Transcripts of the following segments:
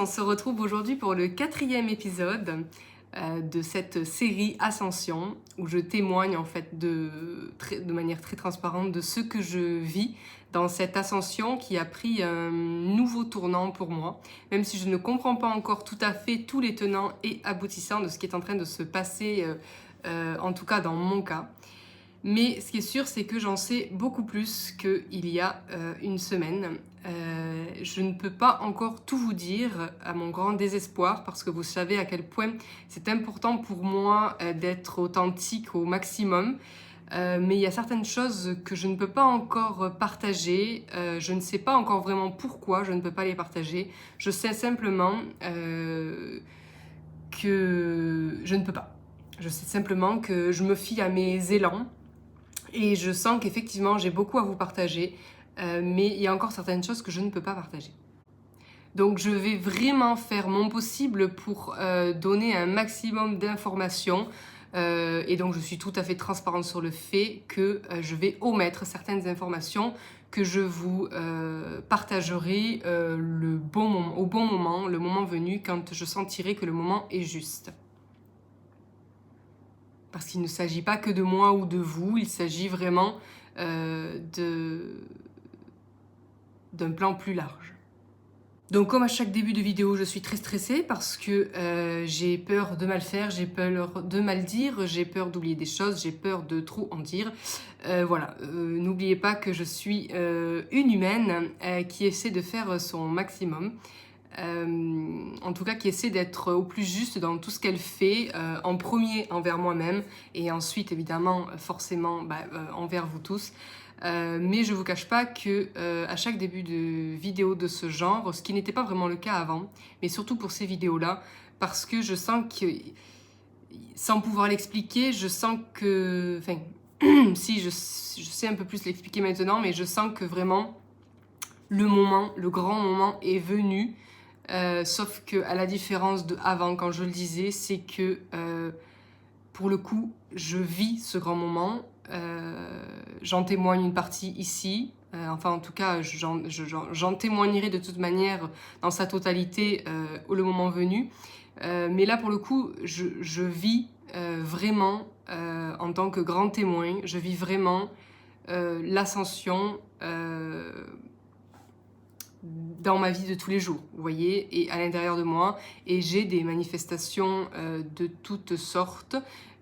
on se retrouve aujourd'hui pour le 4e épisode de cette série Ascension où je témoigne en fait de manière très transparente de ce que je vis dans cette ascension qui a pris un nouveau tournant pour moi, même si je ne comprends pas encore tout à fait tous les tenants et aboutissants de ce qui est en train de se passer, en tout cas dans mon cas. Mais ce qui est sûr, c'est que j'en sais beaucoup plus qu'il y a une semaine. Je ne peux pas encore tout vous dire, à mon grand désespoir, parce que vous savez à quel point c'est important pour moi d'être authentique au maximum. Mais il y a certaines choses que je ne peux pas encore partager. Je ne sais pas encore vraiment pourquoi je ne peux pas les partager. Je sais simplement que je ne peux pas. Je sais simplement que je me fie à mes élans. Et je sens qu'effectivement, j'ai beaucoup à vous partager, mais il y a encore certaines choses que je ne peux pas partager. Donc, je vais vraiment faire mon possible pour donner un maximum d'informations. Et donc, je suis tout à fait transparente sur le fait que je vais omettre certaines informations que je vous partagerai au bon moment, le moment venu, quand je sentirai que le moment est juste. Parce qu'il ne s'agit pas que de moi ou de vous, il s'agit vraiment d'un plan plus large. Donc comme à chaque début de vidéo, je suis très stressée parce que j'ai peur de mal faire, j'ai peur de mal dire, j'ai peur d'oublier des choses, j'ai peur de trop en dire. Voilà, n'oubliez pas que je suis une humaine qui essaie de faire son maximum. En tout cas qui essaie d'être au plus juste dans tout ce qu'elle fait, en premier envers moi-même et ensuite évidemment forcément envers vous tous. Mais je vous cache pas que à chaque début de vidéo de ce genre, ce qui n'était pas vraiment le cas avant, mais surtout pour ces vidéos-là, parce que je sens que, sans pouvoir l'expliquer, je sens que, enfin, si je sais un peu plus l'expliquer maintenant, mais je sens que vraiment le grand moment est venu. Sauf que à la différence de avant, quand je le disais, c'est que pour le coup, je vis ce grand moment. J'en témoigne une partie ici. Enfin, en tout cas, j'en témoignerai de toute manière dans sa totalité le moment venu. Mais là, pour le coup, je vis vraiment en tant que grand témoin. Je vis vraiment l'ascension dans ma vie de tous les jours, vous voyez, et à l'intérieur de moi, et j'ai des manifestations de toutes sortes,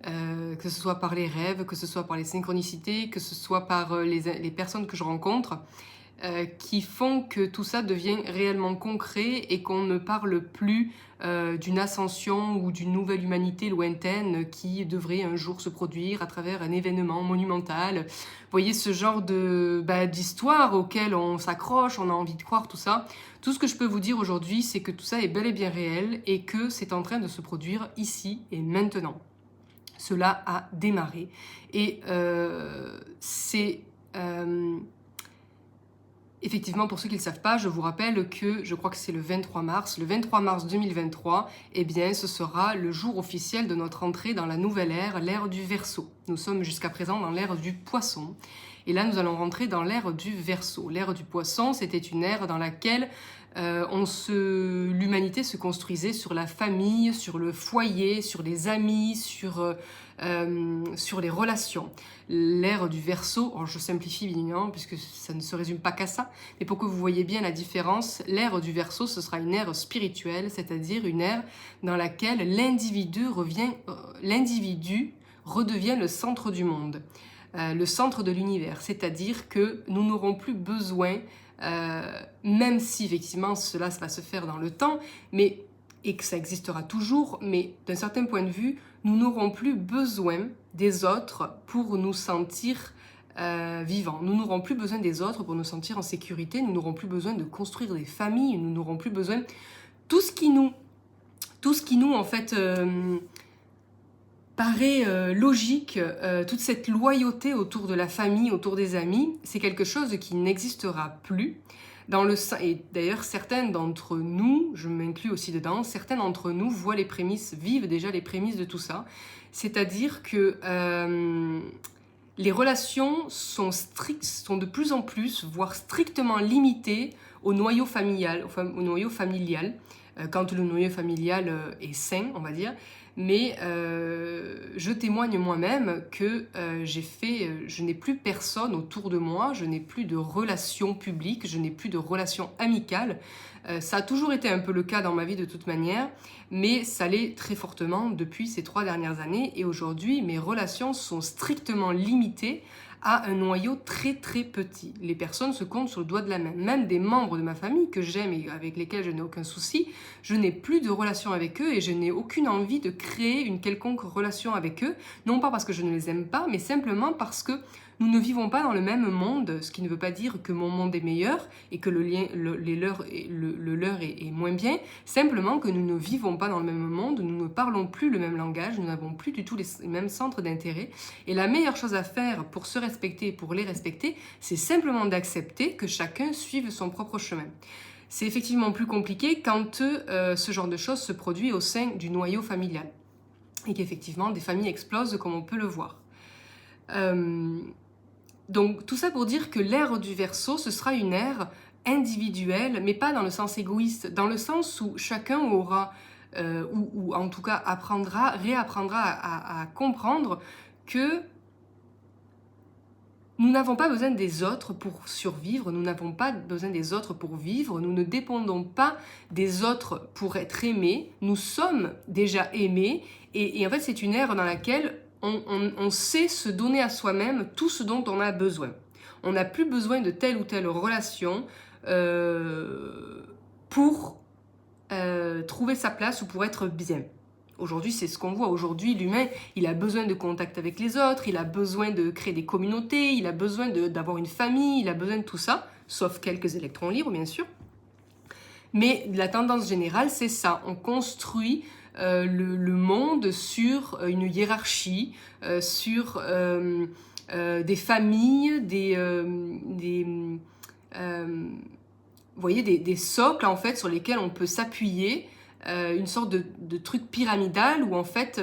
que ce soit par les rêves, que ce soit par les synchronicités, que ce soit par les personnes que je rencontre, qui font que tout ça devient réellement concret et qu'on ne parle plus d'une ascension ou d'une nouvelle humanité lointaine qui devrait un jour se produire à travers un événement monumental. Vous voyez ce genre d'histoire auquel on s'accroche, on a envie de croire, tout ça. Tout ce que je peux vous dire aujourd'hui, c'est que tout ça est bel et bien réel et que c'est en train de se produire ici et maintenant. Cela a démarré et c'est... Effectivement, pour ceux qui ne le savent pas, je vous rappelle que je crois que c'est le 23 mars. Le 23 mars 2023, eh bien, ce sera le jour officiel de notre entrée dans la nouvelle ère, l'ère du Verseau. Nous sommes jusqu'à présent dans l'ère du Poisson. Et là, nous allons rentrer dans l'ère du Verseau. L'ère du Poisson, c'était une ère dans laquelle l'humanité se construisait sur la famille, sur le foyer, sur les amis, sur les relations. L'ère du Verseau, je simplifie bien évidemment puisque ça ne se résume pas qu'à ça, mais pour que vous voyez bien la différence, l'ère du Verseau, ce sera une ère spirituelle, c'est-à-dire une ère dans laquelle l'individu redevient le centre du monde, le centre de l'univers, c'est-à-dire que nous n'aurons plus besoin, même si effectivement cela va se faire dans le temps, et que ça existera toujours, mais d'un certain point de vue, nous n'aurons plus besoin des autres pour nous sentir vivants. Nous n'aurons plus besoin des autres pour nous sentir en sécurité, nous n'aurons plus besoin de construire des familles, nous n'aurons plus besoin... Tout ce qui nous en fait, paraît logique, toute cette loyauté autour de la famille, autour des amis, c'est quelque chose qui n'existera plus. Et d'ailleurs, certains d'entre nous, je m'inclus aussi dedans, certains d'entre nous vivent déjà les prémices de tout ça. C'est-à-dire que les relations sont de plus en plus, voire strictement limitées au noyau familial. quand le noyau familial est sain, on va dire. Mais je témoigne moi-même que je n'ai plus personne autour de moi, je n'ai plus de relations publiques, je n'ai plus de relations amicales. Ça a toujours été un peu le cas dans ma vie de toute manière, mais ça l'est très fortement depuis ces 3 dernières années. Et aujourd'hui, mes relations sont strictement limitées à un noyau très très petit. Les personnes se comptent sur le doigt de la main. Même des membres de ma famille que j'aime et avec lesquels je n'ai aucun souci, je n'ai plus de relation avec eux et je n'ai aucune envie de créer une quelconque relation avec eux. Non pas parce que je ne les aime pas, mais simplement parce que nous ne vivons pas dans le même monde, ce qui ne veut pas dire que mon monde est meilleur et que le leur est moins bien, simplement que nous ne vivons pas dans le même monde, nous ne parlons plus le même langage, nous n'avons plus du tout les mêmes centres d'intérêt. Et la meilleure chose à faire pour se respecter et pour les respecter, c'est simplement d'accepter que chacun suive son propre chemin. C'est effectivement plus compliqué quand ce genre de choses se produit au sein du noyau familial et qu'effectivement des familles explosent comme on peut le voir. Donc tout ça pour dire que l'ère du Verseau, ce sera une ère individuelle, mais pas dans le sens égoïste, dans le sens où chacun aura, ou en tout cas réapprendra à comprendre que nous n'avons pas besoin des autres pour survivre, nous n'avons pas besoin des autres pour vivre, nous ne dépendons pas des autres pour être aimés, nous sommes déjà aimés, et en fait c'est une ère dans laquelle on sait se donner à soi-même tout ce dont on a besoin. On n'a plus besoin de telle ou telle relation pour trouver sa place ou pour être bien. Aujourd'hui, c'est ce qu'on voit. Aujourd'hui, l'humain, il a besoin de contact avec les autres, il a besoin de créer des communautés, il a besoin d'avoir une famille, il a besoin de tout ça, sauf quelques électrons libres, bien sûr. Mais la tendance générale, c'est ça. On construit le monde sur une hiérarchie, sur des familles, vous voyez, des socles en fait sur lesquels on peut s'appuyer, une sorte de truc pyramidal où en fait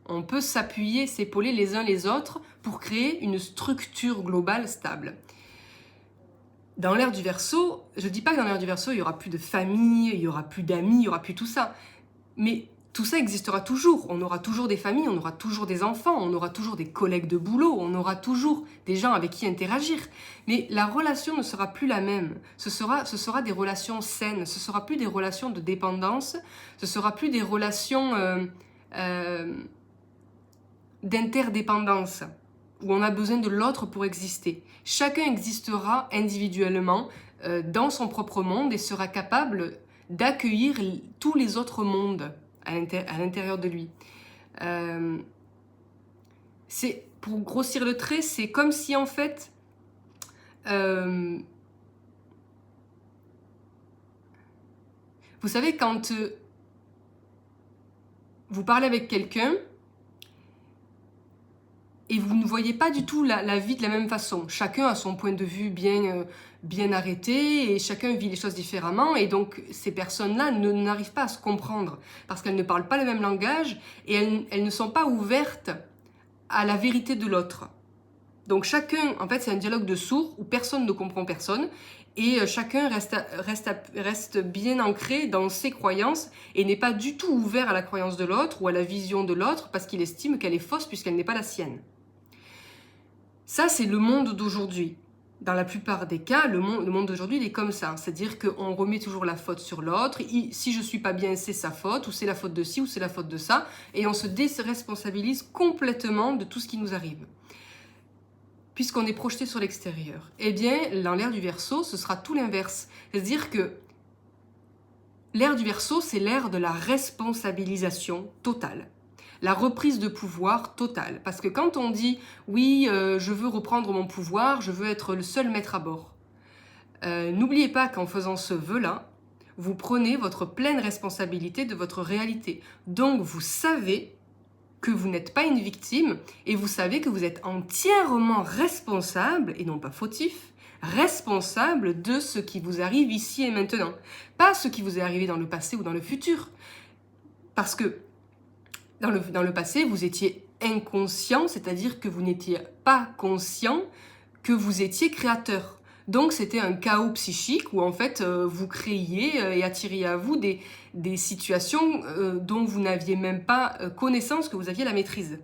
on peut s'appuyer, s'épauler les uns les autres pour créer une structure globale stable. Dans l'ère du Verseau, je ne dis pas que dans l'ère du Verseau, il n'y aura plus de famille, il n'y aura plus d'amis, il n'y aura plus tout ça. Mais tout ça existera toujours. On aura toujours des familles, on aura toujours des enfants, on aura toujours des collègues de boulot, on aura toujours des gens avec qui interagir. Mais la relation ne sera plus la même. Ce sera des relations saines, ce ne sera plus des relations de dépendance, ce ne sera plus des relations d'interdépendance, où on a besoin de l'autre pour exister. Chacun existera individuellement dans son propre monde et sera capable d'accueillir tous les autres mondes à l'intérieur de lui. Pour grossir le trait, c'est comme si en fait vous savez, quand vous parlez avec quelqu'un et vous ne voyez pas du tout la vie de la même façon. Chacun a son point de vue bien arrêté et chacun vit les choses différemment. Et donc, ces personnes-là n'arrivent pas à se comprendre parce qu'elles ne parlent pas le même langage et elles ne sont pas ouvertes à la vérité de l'autre. Donc, chacun, en fait, c'est un dialogue de sourds où personne ne comprend personne et chacun reste bien ancré dans ses croyances et n'est pas du tout ouvert à la croyance de l'autre ou à la vision de l'autre parce qu'il estime qu'elle est fausse puisqu'elle n'est pas la sienne. Ça, c'est le monde d'aujourd'hui. Dans la plupart des cas, le monde d'aujourd'hui, il est comme ça. C'est-à-dire qu'on remet toujours la faute sur l'autre. Si je ne suis pas bien, c'est sa faute, ou c'est la faute de ci, ou c'est la faute de ça. Et on se déresponsabilise complètement de tout ce qui nous arrive. Puisqu'on est projeté sur l'extérieur. Eh bien, dans l'ère du Verseau, ce sera tout l'inverse. C'est-à-dire que l'ère du Verseau, c'est l'ère de la responsabilisation totale. La reprise de pouvoir totale. Parce que quand on dit « oui, je veux reprendre mon pouvoir, je veux être le seul maître à bord », n'oubliez pas qu'en faisant ce vœu-là, vous prenez votre pleine responsabilité de votre réalité. Donc vous savez que vous n'êtes pas une victime et vous savez que vous êtes entièrement responsable, et non pas fautif, responsable de ce qui vous arrive ici et maintenant. Pas ce qui vous est arrivé dans le passé ou dans le futur. Parce que dans le passé, vous étiez inconscient, c'est-à-dire que vous n'étiez pas conscient que vous étiez créateur. Donc c'était un chaos psychique où en fait vous créiez et attiriez à vous des situations dont vous n'aviez même pas connaissance que vous aviez la maîtrise.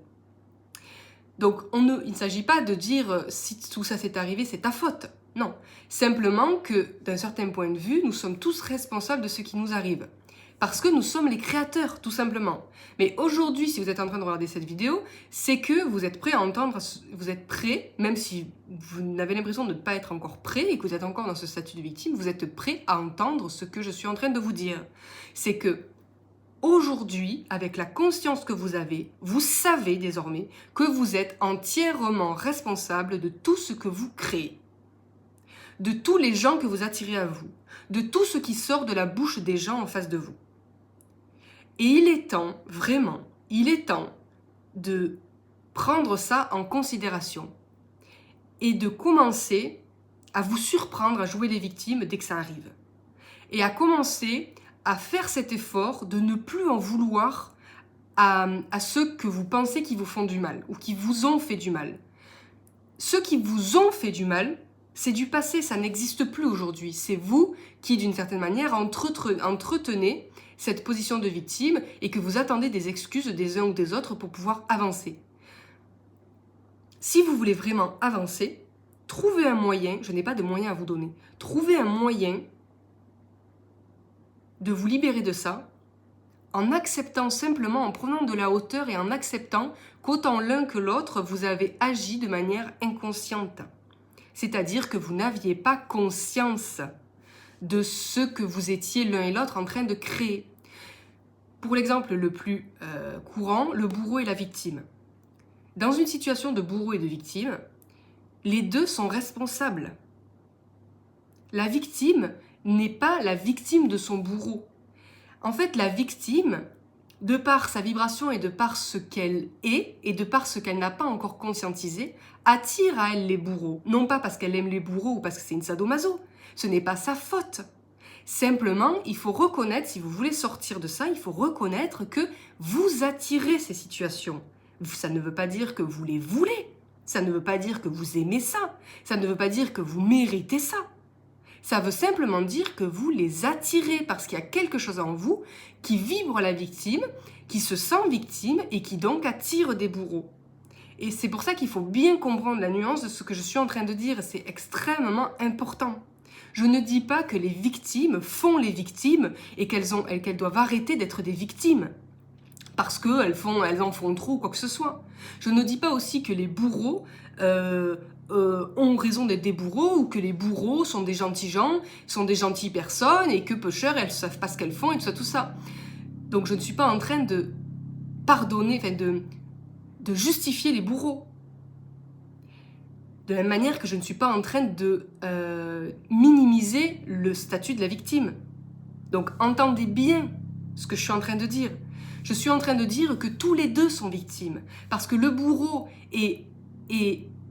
Donc il ne s'agit pas de dire si tout ça s'est arrivé, c'est ta faute. Non, simplement que d'un certain point de vue, nous sommes tous responsables de ce qui nous arrive. Parce que nous sommes les créateurs, tout simplement. Mais aujourd'hui, si vous êtes en train de regarder cette vidéo, c'est que vous êtes prêt à entendre, vous êtes prêt, même si vous avez l'impression de ne pas être encore prêt et que vous êtes encore dans ce statut de victime, vous êtes prêt à entendre ce que je suis en train de vous dire. C'est que aujourd'hui, avec la conscience que vous avez, vous savez désormais que vous êtes entièrement responsable de tout ce que vous créez, de tous les gens que vous attirez à vous, de tout ce qui sort de la bouche des gens en face de vous. Et il est temps, vraiment, il est temps de prendre ça en considération et de commencer à vous surprendre à jouer les victimes dès que ça arrive. Et à commencer à faire cet effort de ne plus en vouloir à ceux que vous pensez qui vous font du mal ou qui vous ont fait du mal. Ceux qui vous ont fait du mal, c'est du passé, ça n'existe plus aujourd'hui. C'est vous qui, d'une certaine manière, entretenez cette position de victime et que vous attendez des excuses des uns ou des autres pour pouvoir avancer. Si vous voulez vraiment avancer, trouvez un moyen, je n'ai pas de moyen à vous donner, trouvez un moyen de vous libérer de ça en acceptant simplement, en prenant de la hauteur et en acceptant qu'autant l'un que l'autre, vous avez agi de manière inconsciente. C'est-à-dire que vous n'aviez pas conscience de ce que vous étiez l'un et l'autre en train de créer. Pour l'exemple le plus courant, le bourreau et la victime. Dans une situation de bourreau et de victime, les deux sont responsables. La victime n'est pas la victime de son bourreau. En fait, la victime, de par sa vibration et de par ce qu'elle est, et de par ce qu'elle n'a pas encore conscientisé, attire à elle les bourreaux. Non pas parce qu'elle aime les bourreaux ou parce que c'est une sadomaso. Ce n'est pas sa faute. Simplement, il faut reconnaître, si vous voulez sortir de ça, il faut reconnaître que vous attirez ces situations. Ça ne veut pas dire que vous les voulez. Ça ne veut pas dire que vous aimez ça. Ça ne veut pas dire que vous méritez ça. Ça veut simplement dire que vous les attirez parce qu'il y a quelque chose en vous qui vibre la victime, qui se sent victime et qui donc attire des bourreaux. Et c'est pour ça qu'il faut bien comprendre la nuance de ce que je suis en train de dire. C'est extrêmement important. Je ne dis pas que les victimes font les victimes et qu'elles doivent arrêter d'être des victimes parce qu'elles en font trop ou quoi que ce soit. Je ne dis pas aussi que les bourreaux ont raison d'être des bourreaux ou que les bourreaux sont des gentils gens, sont des gentilles personnes et que peu cher, elles ne savent pas ce qu'elles font et tout ça. Donc je ne suis pas en train de pardonner, de justifier les bourreaux. De la même manière que je ne suis pas en train de minimiser le statut de la victime. Donc entendez bien ce que je suis en train de dire. Je suis en train de dire que tous les deux sont victimes. Parce que le bourreau est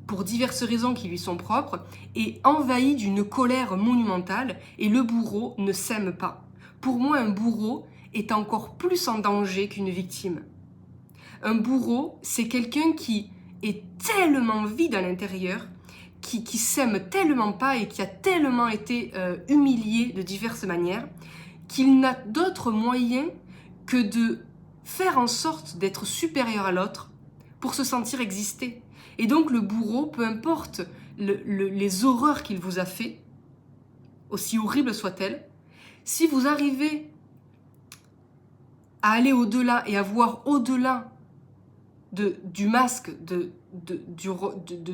pour diverses raisons qui lui sont propres, est envahi d'une colère monumentale et le bourreau ne s'aime pas. Pour moi, un bourreau est encore plus en danger qu'une victime. Un bourreau, c'est quelqu'un qui est tellement vide à l'intérieur, qui s'aime tellement pas et qui a tellement été humilié de diverses manières, qu'il n'a d'autre moyen que de faire en sorte d'être supérieur à l'autre pour se sentir exister. Et donc le bourreau, peu importe les horreurs qu'il vous a fait, aussi horribles soient-elles, si vous arrivez à aller au-delà et à voir au-delà du masque de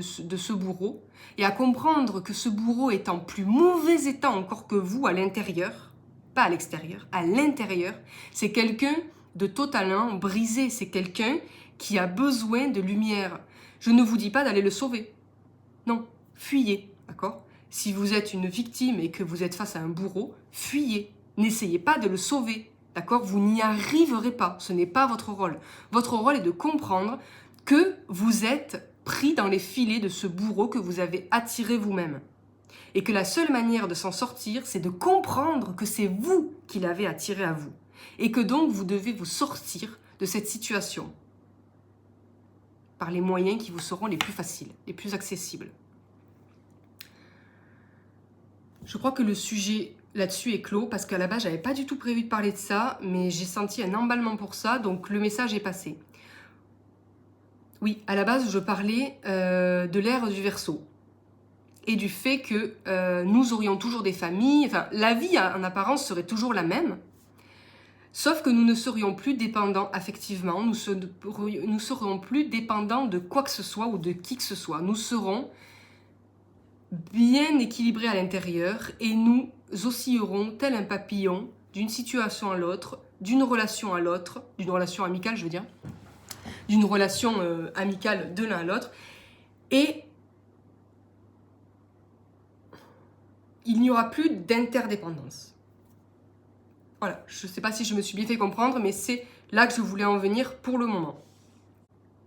ce bourreau et à comprendre que ce bourreau est en plus mauvais état encore que vous à l'intérieur, pas à l'extérieur, à l'intérieur, c'est quelqu'un de totalement brisé, c'est quelqu'un qui a besoin de lumière. Je ne vous dis pas d'aller le sauver. Non, fuyez, d'accord ? Si vous êtes une victime et que vous êtes face à un bourreau, fuyez. N'essayez pas de le sauver, d'accord ? Vous n'y arriverez pas, ce n'est pas votre rôle. Votre rôle est de comprendre que vous êtes pris dans les filets de ce bourreau que vous avez attiré vous-même. Et que la seule manière de s'en sortir, c'est de comprendre que c'est vous qui l'avez attiré à vous. Et que donc vous devez vous sortir de cette situation par les moyens qui vous seront les plus faciles, les plus accessibles. Je crois que le sujet là-dessus est clos parce qu'à la base, j'avais pas du tout prévu de parler de ça, mais j'ai senti un emballement pour ça, donc le message est passé. Oui, à la base, je parlais de l'ère du Verseau et du fait que nous aurions toujours des familles, enfin, la vie en apparence serait toujours la même, sauf que nous ne serions plus dépendants affectivement, nous serions plus dépendants de quoi que ce soit ou de qui que ce soit. Nous serons bien équilibrés à l'intérieur et nous oscillerons tel un papillon d'une situation à l'autre, d'une relation à l'autre, d'une relation amicale je veux dire, d'une relation amicale de l'un à l'autre, et il n'y aura plus d'interdépendance. Voilà, je ne sais pas si je me suis bien fait comprendre, mais c'est là que je voulais en venir pour le moment.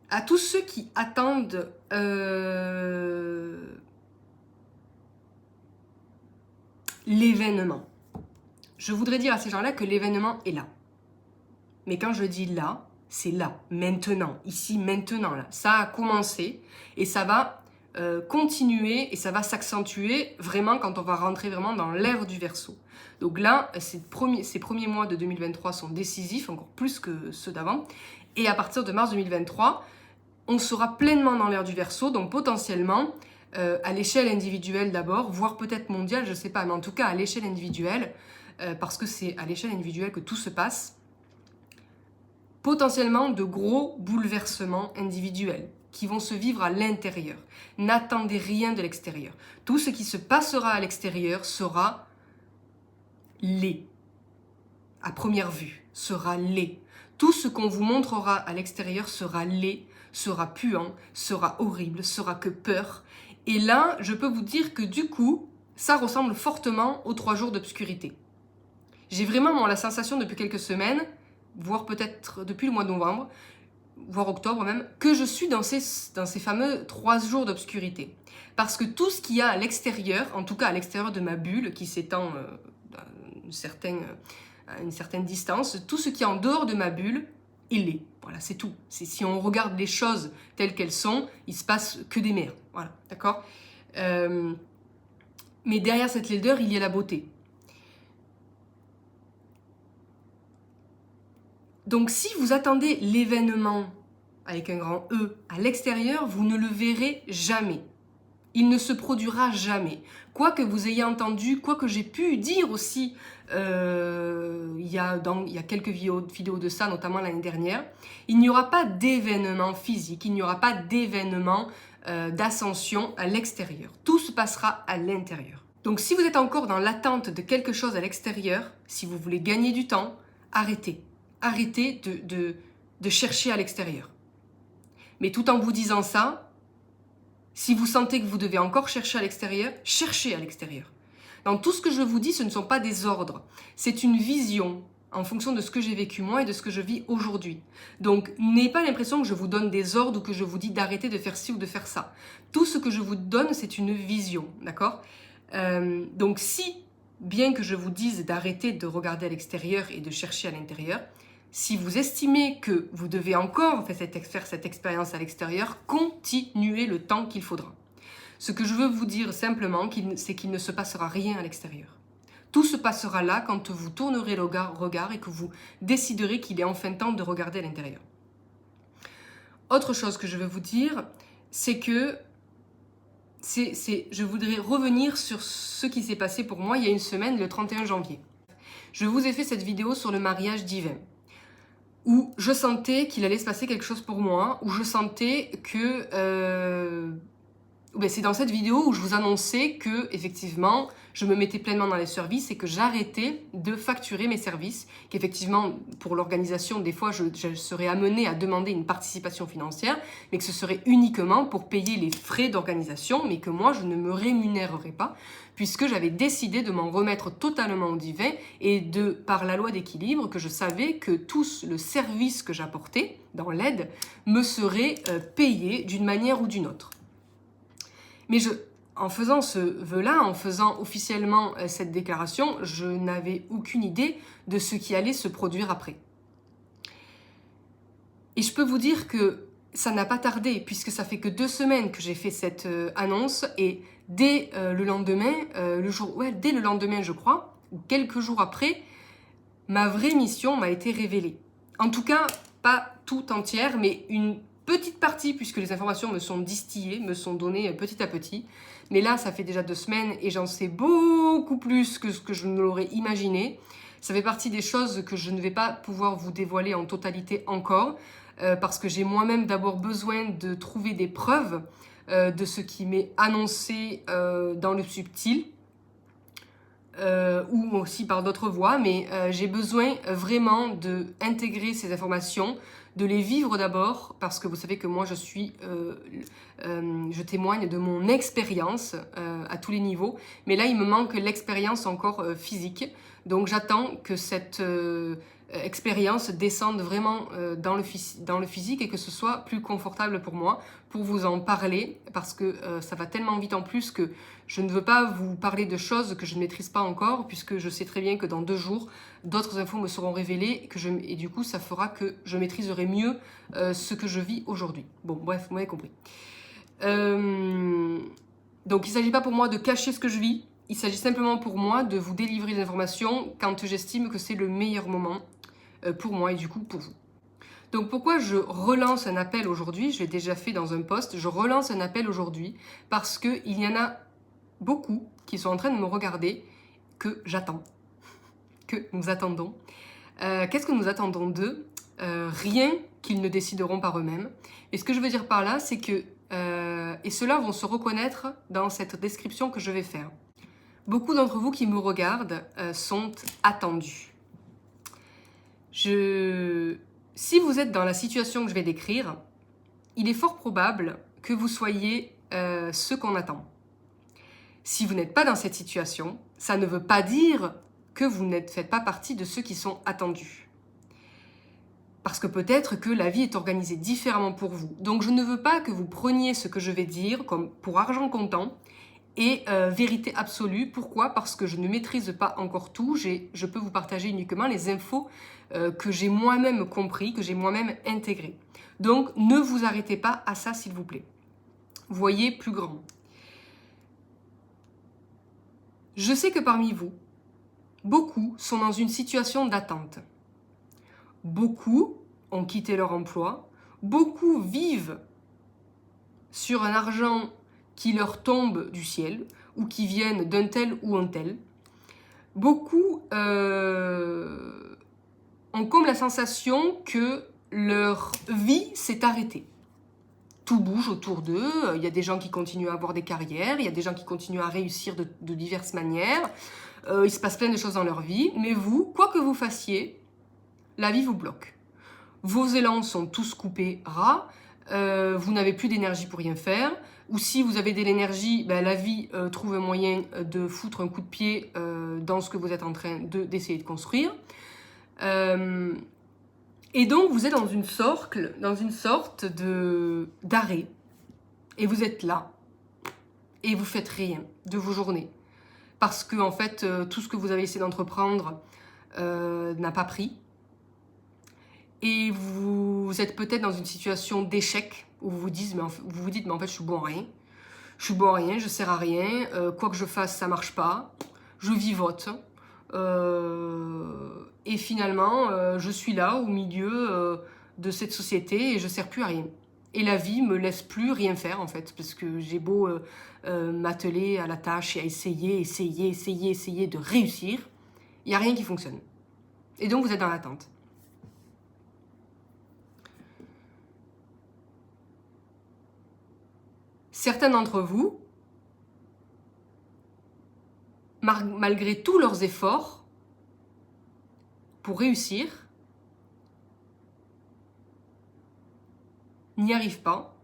À tous ceux qui attendent l'événement, je voudrais dire à ces gens-là que l'événement est là. Mais quand je dis là, c'est là, maintenant, ici, maintenant. Là. Ça a commencé et ça va continuer et ça va s'accentuer vraiment quand on va rentrer vraiment dans l'ère du Verseau. Donc là, ces premiers mois de 2023 sont décisifs, encore plus que ceux d'avant. Et à partir de mars 2023, on sera pleinement dans l'ère du Verseau, donc potentiellement, à l'échelle individuelle d'abord, voire peut-être mondiale, je ne sais pas, mais en tout cas à l'échelle individuelle, parce que c'est à l'échelle individuelle que tout se passe, potentiellement de gros bouleversements individuels qui vont se vivre à l'intérieur. N'attendez rien de l'extérieur. Tout ce qui se passera à l'extérieur sera laid. À première vue, sera laid. Tout ce qu'on vous montrera à l'extérieur sera laid, sera puant, sera horrible, sera que peur. Et là, je peux vous dire que du coup, ça ressemble fortement aux 3 jours d'obscurité. J'ai vraiment moi, la sensation depuis quelques semaines, voire peut-être depuis le mois de novembre, voire octobre même, que je suis dans ces fameux 3 jours d'obscurité. Parce que tout ce qu'il y a à l'extérieur, en tout cas à l'extérieur de ma bulle, qui s'étend à une certaine distance, tout ce qui est en dehors de ma bulle, il est. Voilà, c'est tout. Si on regarde les choses telles qu'elles sont, il se passe que des merdes. Voilà, d'accord mais derrière cette laideur, il y a la beauté. Donc si vous attendez l'événement avec un grand E à l'extérieur, vous ne le verrez jamais. Il ne se produira jamais. Quoi que vous ayez entendu, quoi que j'ai pu dire aussi, il y a quelques vidéos de ça, notamment l'année dernière, il n'y aura pas d'événement physique, il n'y aura pas d'événement d'ascension à l'extérieur. Tout se passera à l'intérieur. Donc si vous êtes encore dans l'attente de quelque chose à l'extérieur, si vous voulez gagner du temps, arrêtez. Arrêtez de chercher à l'extérieur. Mais tout en vous disant ça, si vous sentez que vous devez encore chercher à l'extérieur, cherchez à l'extérieur. Dans tout ce que je vous dis, ce ne sont pas des ordres. C'est une vision en fonction de ce que j'ai vécu moi et de ce que je vis aujourd'hui. Donc, n'ayez pas l'impression que je vous donne des ordres ou que je vous dis d'arrêter de faire ci ou de faire ça. Tout ce que je vous donne, c'est une vision, d'accord donc, si, bien que je vous dise d'arrêter de regarder à l'extérieur et de chercher à l'intérieur, si vous estimez que vous devez encore faire cette expérience à l'extérieur, continuez le temps qu'il faudra. Ce que je veux vous dire simplement, c'est qu'il ne se passera rien à l'extérieur. Tout se passera là quand vous tournerez le regard et que vous déciderez qu'il est enfin temps de regarder à l'intérieur. Autre chose que je veux vous dire, c'est que je voudrais revenir sur ce qui s'est passé pour moi il y a une semaine, le 31 janvier. Je vous ai fait cette vidéo sur le mariage divin, où je sentais qu'il allait se passer quelque chose pour moi, où je sentais que... c'est dans cette vidéo où je vous annonçais que, effectivement, je me mettais pleinement dans les services et que j'arrêtais de facturer mes services, qu'effectivement, pour l'organisation, des fois, je serais amenée à demander une participation financière, mais que ce serait uniquement pour payer les frais d'organisation, mais que moi, je ne me rémunérerais pas, puisque j'avais décidé de m'en remettre totalement au divin et par la loi d'équilibre, que je savais que tout le service que j'apportais dans l'aide me serait payé d'une manière ou d'une autre. Mais en faisant ce vœu-là, en faisant officiellement cette déclaration, je n'avais aucune idée de ce qui allait se produire après. Et je peux vous dire que ça n'a pas tardé, puisque ça fait que 2 semaines que j'ai fait cette annonce, et dès le lendemain, dès le lendemain, je crois, ou quelques jours après, ma vraie mission m'a été révélée. En tout cas, pas tout entière, mais une petite partie, puisque les informations me sont distillées, me sont données petit à petit. Mais là, ça fait déjà 2 semaines et j'en sais beaucoup plus que ce que je ne l'aurais imaginé. Ça fait partie des choses que je ne vais pas pouvoir vous dévoiler en totalité encore, parce que j'ai moi-même d'abord besoin de trouver des preuves de ce qui m'est annoncé dans le subtil, ou aussi par d'autres voies, mais j'ai besoin vraiment d'intégrer ces informations, de les vivre d'abord, parce que vous savez que moi je témoigne de mon expérience à tous les niveaux, mais là il me manque l'expérience encore physique, donc j'attends que cette expérience descende vraiment dans le physique et que ce soit plus confortable pour moi pour vous en parler, parce que ça va tellement vite en plus que je ne veux pas vous parler de choses que je ne maîtrise pas encore, puisque je sais très bien que dans 2 jours, d'autres infos me seront révélées et du coup, ça fera que je maîtriserai mieux ce que je vis aujourd'hui. Bon, bref, vous m'avez compris. Donc, il ne s'agit pas pour moi de cacher ce que je vis, il s'agit simplement pour moi de vous délivrer des informations quand j'estime que c'est le meilleur moment pour moi et du coup pour vous. Donc pourquoi je relance un appel aujourd'hui? Je l'ai déjà fait dans un post, je relance un appel aujourd'hui parce qu'il y en a beaucoup qui sont en train de me regarder, que j'attends, que nous attendons. Qu'est-ce que nous attendons d'eux? Rien qu'ils ne décideront par eux-mêmes. Et ce que je veux dire par là, c'est que, et ceux-là vont se reconnaître dans cette description que je vais faire. Beaucoup d'entre vous qui me regardent sont attendus. Si vous êtes dans la situation que je vais décrire, il est fort probable que vous soyez ceux qu'on attend. Si vous n'êtes pas dans cette situation, ça ne veut pas dire que vous ne faites pas partie de ceux qui sont attendus. Parce que peut-être que la vie est organisée différemment pour vous. Donc je ne veux pas que vous preniez ce que je vais dire comme pour argent comptant et vérité absolue. Pourquoi? Parce que je ne maîtrise pas encore tout. Je peux vous partager uniquement les infos que j'ai moi-même compris, que j'ai moi-même intégrées. Donc ne vous arrêtez pas à ça, s'il vous plaît. Voyez plus grand. Je sais que parmi vous, beaucoup sont dans une situation d'attente. Beaucoup ont quitté leur emploi. Beaucoup vivent sur un argent qui leur tombe du ciel ou qui viennent d'un tel ou un tel. Beaucoup ont comme la sensation que leur vie s'est arrêtée. Tout bouge autour d'eux, il y a des gens qui continuent à avoir des carrières, il y a des gens qui continuent à réussir de diverses manières, il se passe plein de choses dans leur vie, mais vous, quoi que vous fassiez, la vie vous bloque. Vos élans sont tous coupés ras, vous n'avez plus d'énergie pour rien faire, ou si vous avez de l'énergie, ben, la vie trouve un moyen de foutre un coup de pied dans ce que vous êtes en train d'essayer de construire. Et donc, vous êtes dans une sorte d'arrêt. Et vous êtes là. Et vous faites rien de vos journées. Parce que, en fait, tout ce que vous avez essayé d'entreprendre n'a pas pris. Et vous êtes peut-être dans une situation d'échec où vous vous dites, mais en fait, je suis bon à rien. Je suis bon à rien, je sers à rien. Quoi que je fasse, ça marche pas. Je vivote. Et finalement, je suis là au milieu de cette société et je ne sers plus à rien. Et la vie me laisse plus rien faire en fait, parce que j'ai beau m'atteler à la tâche et à essayer de réussir, il n'y a rien qui fonctionne. Et donc vous êtes dans l'attente. Certains d'entre vous, malgré tous leurs efforts pour réussir, n'y arrivent pas.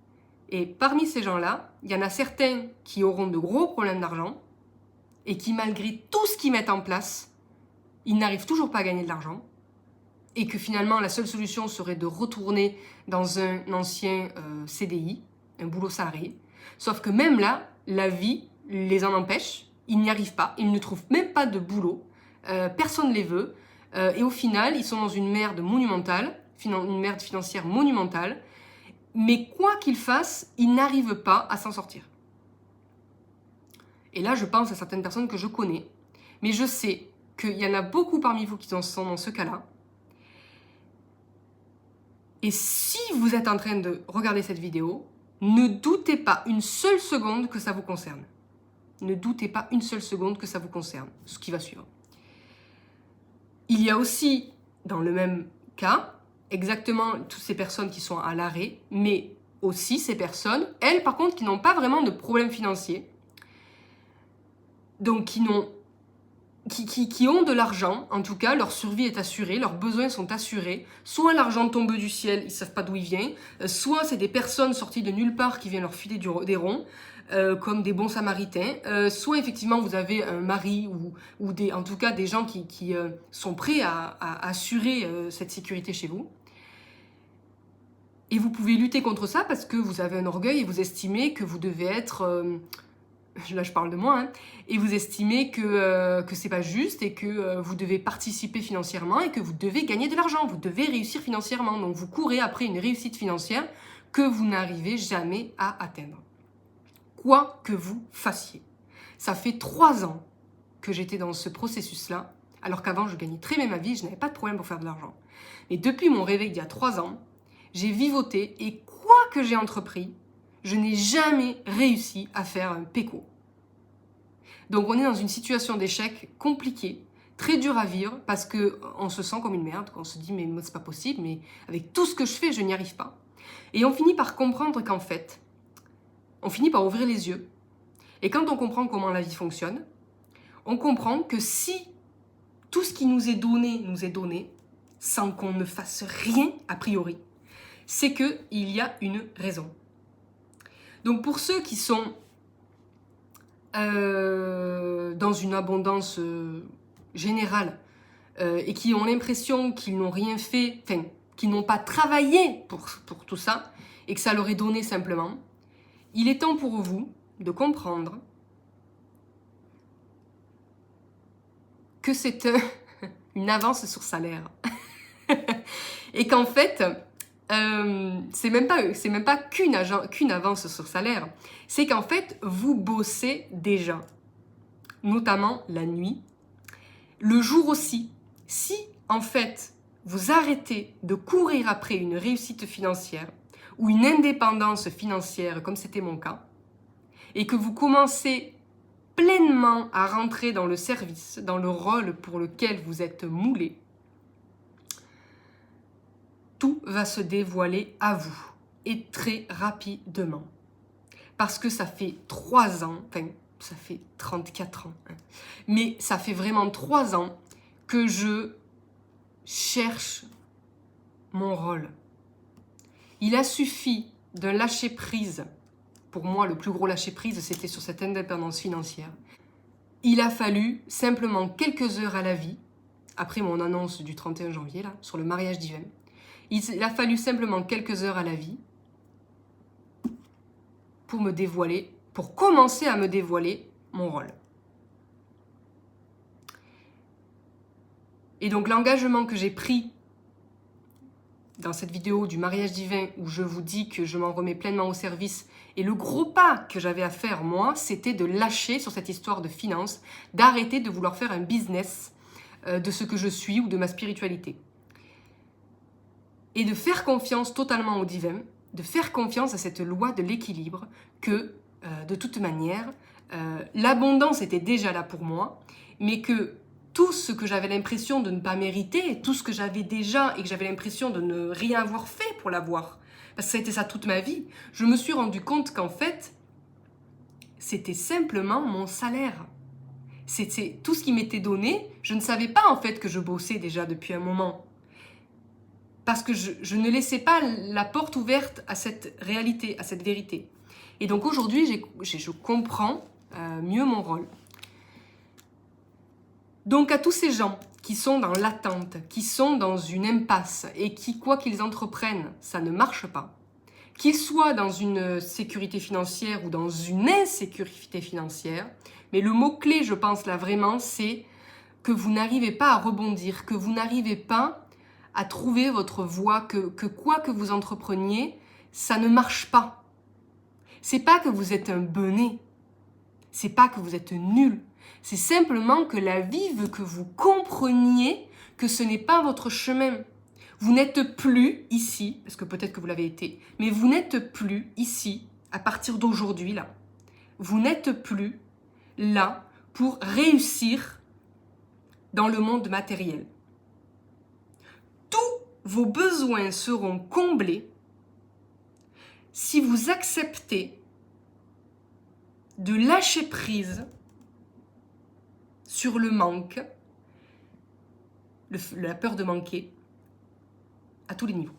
Et parmi ces gens-là, il y en a certains qui auront de gros problèmes d'argent et qui, malgré tout ce qu'ils mettent en place, ils n'arrivent toujours pas à gagner de l'argent et que finalement, la seule solution serait de retourner dans un ancien CDI, un boulot salarié. Sauf que même là, la vie les en empêche. Ils n'y arrivent pas, ils ne trouvent même pas de boulot, personne ne les veut, et au final, ils sont dans une merde monumentale, une merde financière monumentale, Mais quoi qu'il fasse, il n'arrive pas à s'en sortir. Et là, je pense à certaines personnes que je connais, mais je sais qu'il y en a beaucoup parmi vous qui sont dans ce cas-là. Et si vous êtes en train de regarder cette vidéo, ne doutez pas une seule seconde que ça vous concerne. Ne doutez pas une seule seconde que ça vous concerne, ce qui va suivre. Il y a aussi, dans le même cas, exactement toutes ces personnes qui sont à l'arrêt, mais aussi ces personnes, elles par contre, qui n'ont pas vraiment de problème financier, donc qui ont de l'argent, en tout cas, leur survie est assurée, leurs besoins sont assurés, soit l'argent tombe du ciel, ils ne savent pas d'où il vient, soit c'est des personnes sorties de nulle part qui viennent leur filer des ronds, comme des bons samaritains, soit effectivement vous avez un mari ou en tout cas des gens qui sont prêts à assurer cette sécurité chez vous. Et vous pouvez lutter contre ça parce que vous avez un orgueil et vous estimez que vous devez être... là je parle de moi, hein, et vous estimez que c'est pas juste et que vous devez participer financièrement et que vous devez gagner de l'argent, vous devez réussir financièrement. Donc vous courez après une réussite financière que vous n'arrivez jamais à atteindre. Quoi que vous fassiez. Ça fait 3 ans que j'étais dans ce processus-là, alors qu'avant je gagnais très bien ma vie, je n'avais pas de problème pour faire de l'argent. Mais depuis mon réveil il y a 3 ans, j'ai vivoté et quoi que j'ai entrepris, je n'ai jamais réussi à faire un péco. Donc on est dans une situation d'échec compliquée, très dure à vivre, parce qu'on se sent comme une merde, on se dit mais c'est pas possible, mais avec tout ce que je fais, je n'y arrive pas. Et on finit par comprendre qu'en fait, on finit par ouvrir les yeux. Et quand on comprend comment la vie fonctionne, on comprend que si tout ce qui nous est donné, sans qu'on ne fasse rien a priori, c'est qu'il y a une raison. Donc pour ceux qui sont dans une abondance générale et qui ont l'impression qu'ils n'ont rien fait, enfin, qu'ils n'ont pas travaillé pour tout ça et que ça leur est donné simplement, il est temps pour vous de comprendre que c'est une avance sur salaire. Et qu'en fait, c'est même pas qu'une avance sur salaire, c'est qu'en fait, vous bossez déjà, notamment la nuit, le jour aussi. Si, en fait, vous arrêtez de courir après une réussite financière ou une indépendance financière, comme c'était mon cas, et que vous commencez pleinement à rentrer dans le service, dans le rôle pour lequel vous êtes moulé, tout va se dévoiler à vous, et très rapidement. Parce que ça fait 3 ans, enfin, ça fait 34 ans, hein, mais ça fait vraiment 3 ans que je cherche mon rôle. Il a suffi d'un lâcher-prise. Pour moi, le plus gros lâcher-prise, c'était sur cette indépendance financière. Il a fallu simplement quelques heures à la vie, après mon annonce du 31 janvier, là, sur le mariage divin. Il a fallu simplement quelques heures à la vie pour me dévoiler, pour commencer à me dévoiler mon rôle. Et donc l'engagement que j'ai pris dans cette vidéo du mariage divin où je vous dis que je m'en remets pleinement au service, et le gros pas que j'avais à faire moi, c'était de lâcher sur cette histoire de finances, d'arrêter de vouloir faire un business de ce que je suis ou de ma spiritualité. Et de faire confiance totalement au divin, de faire confiance à cette loi de l'équilibre que, de toute manière, l'abondance était déjà là pour moi, mais que tout ce que j'avais l'impression de ne pas mériter, tout ce que j'avais déjà et que j'avais l'impression de ne rien avoir fait pour l'avoir, parce que ça a été ça toute ma vie, je me suis rendu compte qu'en fait, c'était simplement mon salaire. C'était tout ce qui m'était donné. Je ne savais pas en fait que je bossais déjà depuis un moment. Parce que je ne laissais pas la porte ouverte à cette réalité, à cette vérité. Et donc aujourd'hui, je comprends mieux mon rôle. Donc à tous ces gens qui sont dans l'attente, qui sont dans une impasse et qui, quoi qu'ils entreprennent, ça ne marche pas, qu'ils soient dans une sécurité financière ou dans une insécurité financière, mais le mot-clé, je pense là vraiment, c'est que vous n'arrivez pas à rebondir, que vous n'arrivez pas à trouver votre voie, que quoi que vous entrepreniez, ça ne marche pas. C'est pas que vous êtes un benet. C'est pas que vous êtes nul. C'est simplement que la vie veut que vous compreniez que ce n'est pas votre chemin. Vous n'êtes plus ici, parce que peut-être que vous l'avez été, mais vous n'êtes plus ici, à partir d'aujourd'hui, là. Vous n'êtes plus là pour réussir dans le monde matériel. Tous vos besoins seront comblés si vous acceptez de lâcher prise sur le manque, la peur de manquer, à tous les niveaux.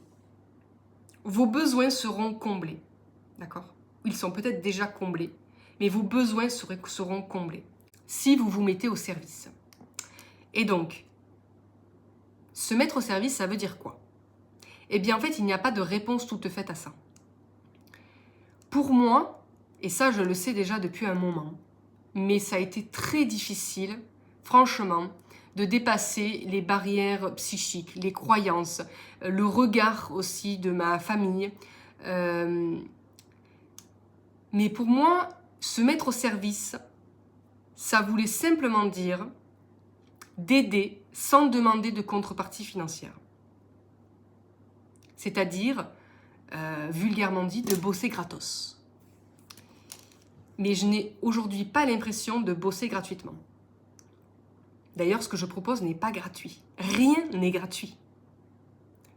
Vos besoins seront comblés, d'accord? Ils sont peut-être déjà comblés, mais vos besoins seront comblés si vous vous mettez au service. Et donc, se mettre au service, ça veut dire quoi? Eh bien, en fait, il n'y a pas de réponse toute faite à ça. Pour moi, et ça, je le sais déjà depuis un moment, mais ça a été très difficile, franchement, de dépasser les barrières psychiques, les croyances, le regard aussi de ma famille. Mais pour moi, se mettre au service, ça voulait simplement dire d'aider sans demander de contrepartie financière. C'est-à-dire, vulgairement dit, de bosser gratos. Mais je n'ai aujourd'hui pas l'impression de bosser gratuitement. D'ailleurs, ce que je propose n'est pas gratuit. Rien n'est gratuit.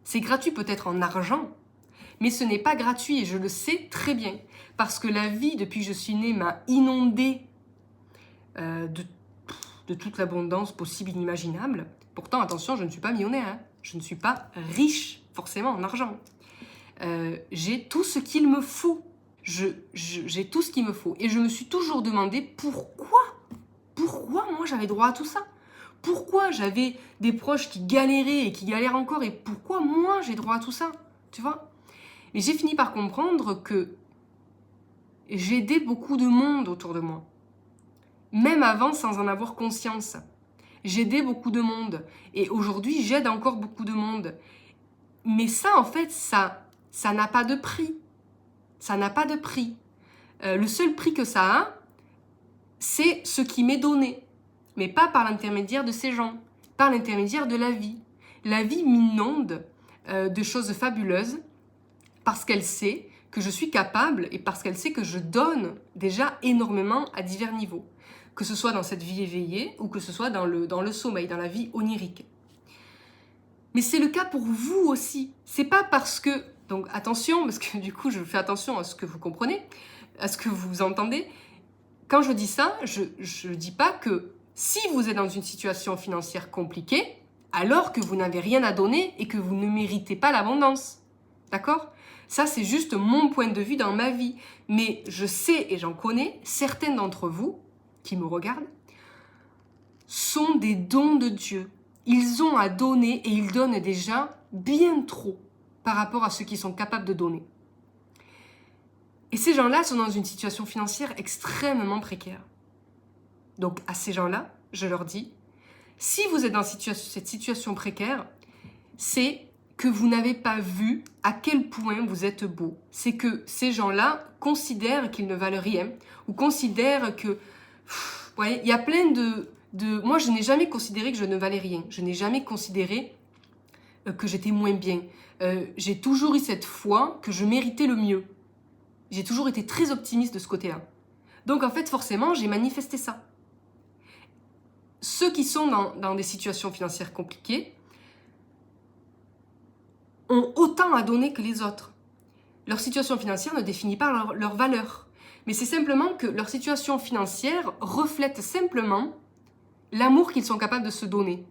C'est gratuit peut-être en argent, mais ce n'est pas gratuit et je le sais très bien. Parce que la vie, depuis que je suis née, m'a inondée de toute l'abondance possible, inimaginable. Pourtant, attention, je ne suis pas millionnaire. Hein. Je ne suis pas riche, forcément, en argent. J'ai tout ce qu'il me faut. J'ai tout ce qu'il me faut. Et je me suis toujours demandé pourquoi moi j'avais droit à tout ça. Pourquoi j'avais des proches qui galéraient et qui galèrent encore et pourquoi moi j'ai droit à tout ça, tu vois? Et j'ai fini par comprendre que j'aidais beaucoup de monde autour de moi. Même avant sans en avoir conscience. J'aidais beaucoup de monde. Et aujourd'hui, j'aide encore beaucoup de monde. Mais ça, en fait, ça n'a pas de prix. Ça n'a pas de prix. Le seul prix que ça a, c'est ce qui m'est donné. Mais pas par l'intermédiaire de ces gens. Par l'intermédiaire de la vie. La vie m'inonde de choses fabuleuses parce qu'elle sait que je suis capable et parce qu'elle sait que je donne déjà énormément à divers niveaux. Que ce soit dans cette vie éveillée ou que ce soit dans le sommeil, dans la vie onirique. Mais c'est le cas pour vous aussi. C'est pas parce que... Donc attention, parce que du coup je fais attention à ce que vous comprenez, à ce que vous entendez. Quand je dis ça, je dis pas que si vous êtes dans une situation financière compliquée, alors que vous n'avez rien à donner et que vous ne méritez pas l'abondance. D'accord ? Ça, c'est juste mon point de vue dans ma vie. Mais je sais et j'en connais, certains d'entre vous qui me regardent sont des dons de Dieu. Ils ont à donner et ils donnent déjà bien trop par rapport à ce qu'ils sont capables de donner. Et ces gens-là sont dans une situation financière extrêmement précaire. Donc à ces gens-là, je leur dis, si vous êtes dans cette situation précaire, c'est que vous n'avez pas vu à quel point vous êtes beau. C'est que ces gens-là considèrent qu'ils ne valent rien ou considèrent que... Vous voyez, il y a plein de... Moi, je n'ai jamais considéré que je ne valais rien. Je n'ai jamais considéré que j'étais moins bien. J'ai toujours eu cette foi que je méritais le mieux. J'ai toujours été très optimiste de ce côté-là. Donc, en fait, forcément, j'ai manifesté ça. Ceux qui sont dans des situations financières compliquées ont autant à donner que les autres. Leur situation financière ne définit pas leur valeur. Mais c'est simplement que leur situation financière reflète simplement l'amour qu'ils sont capables de se donner.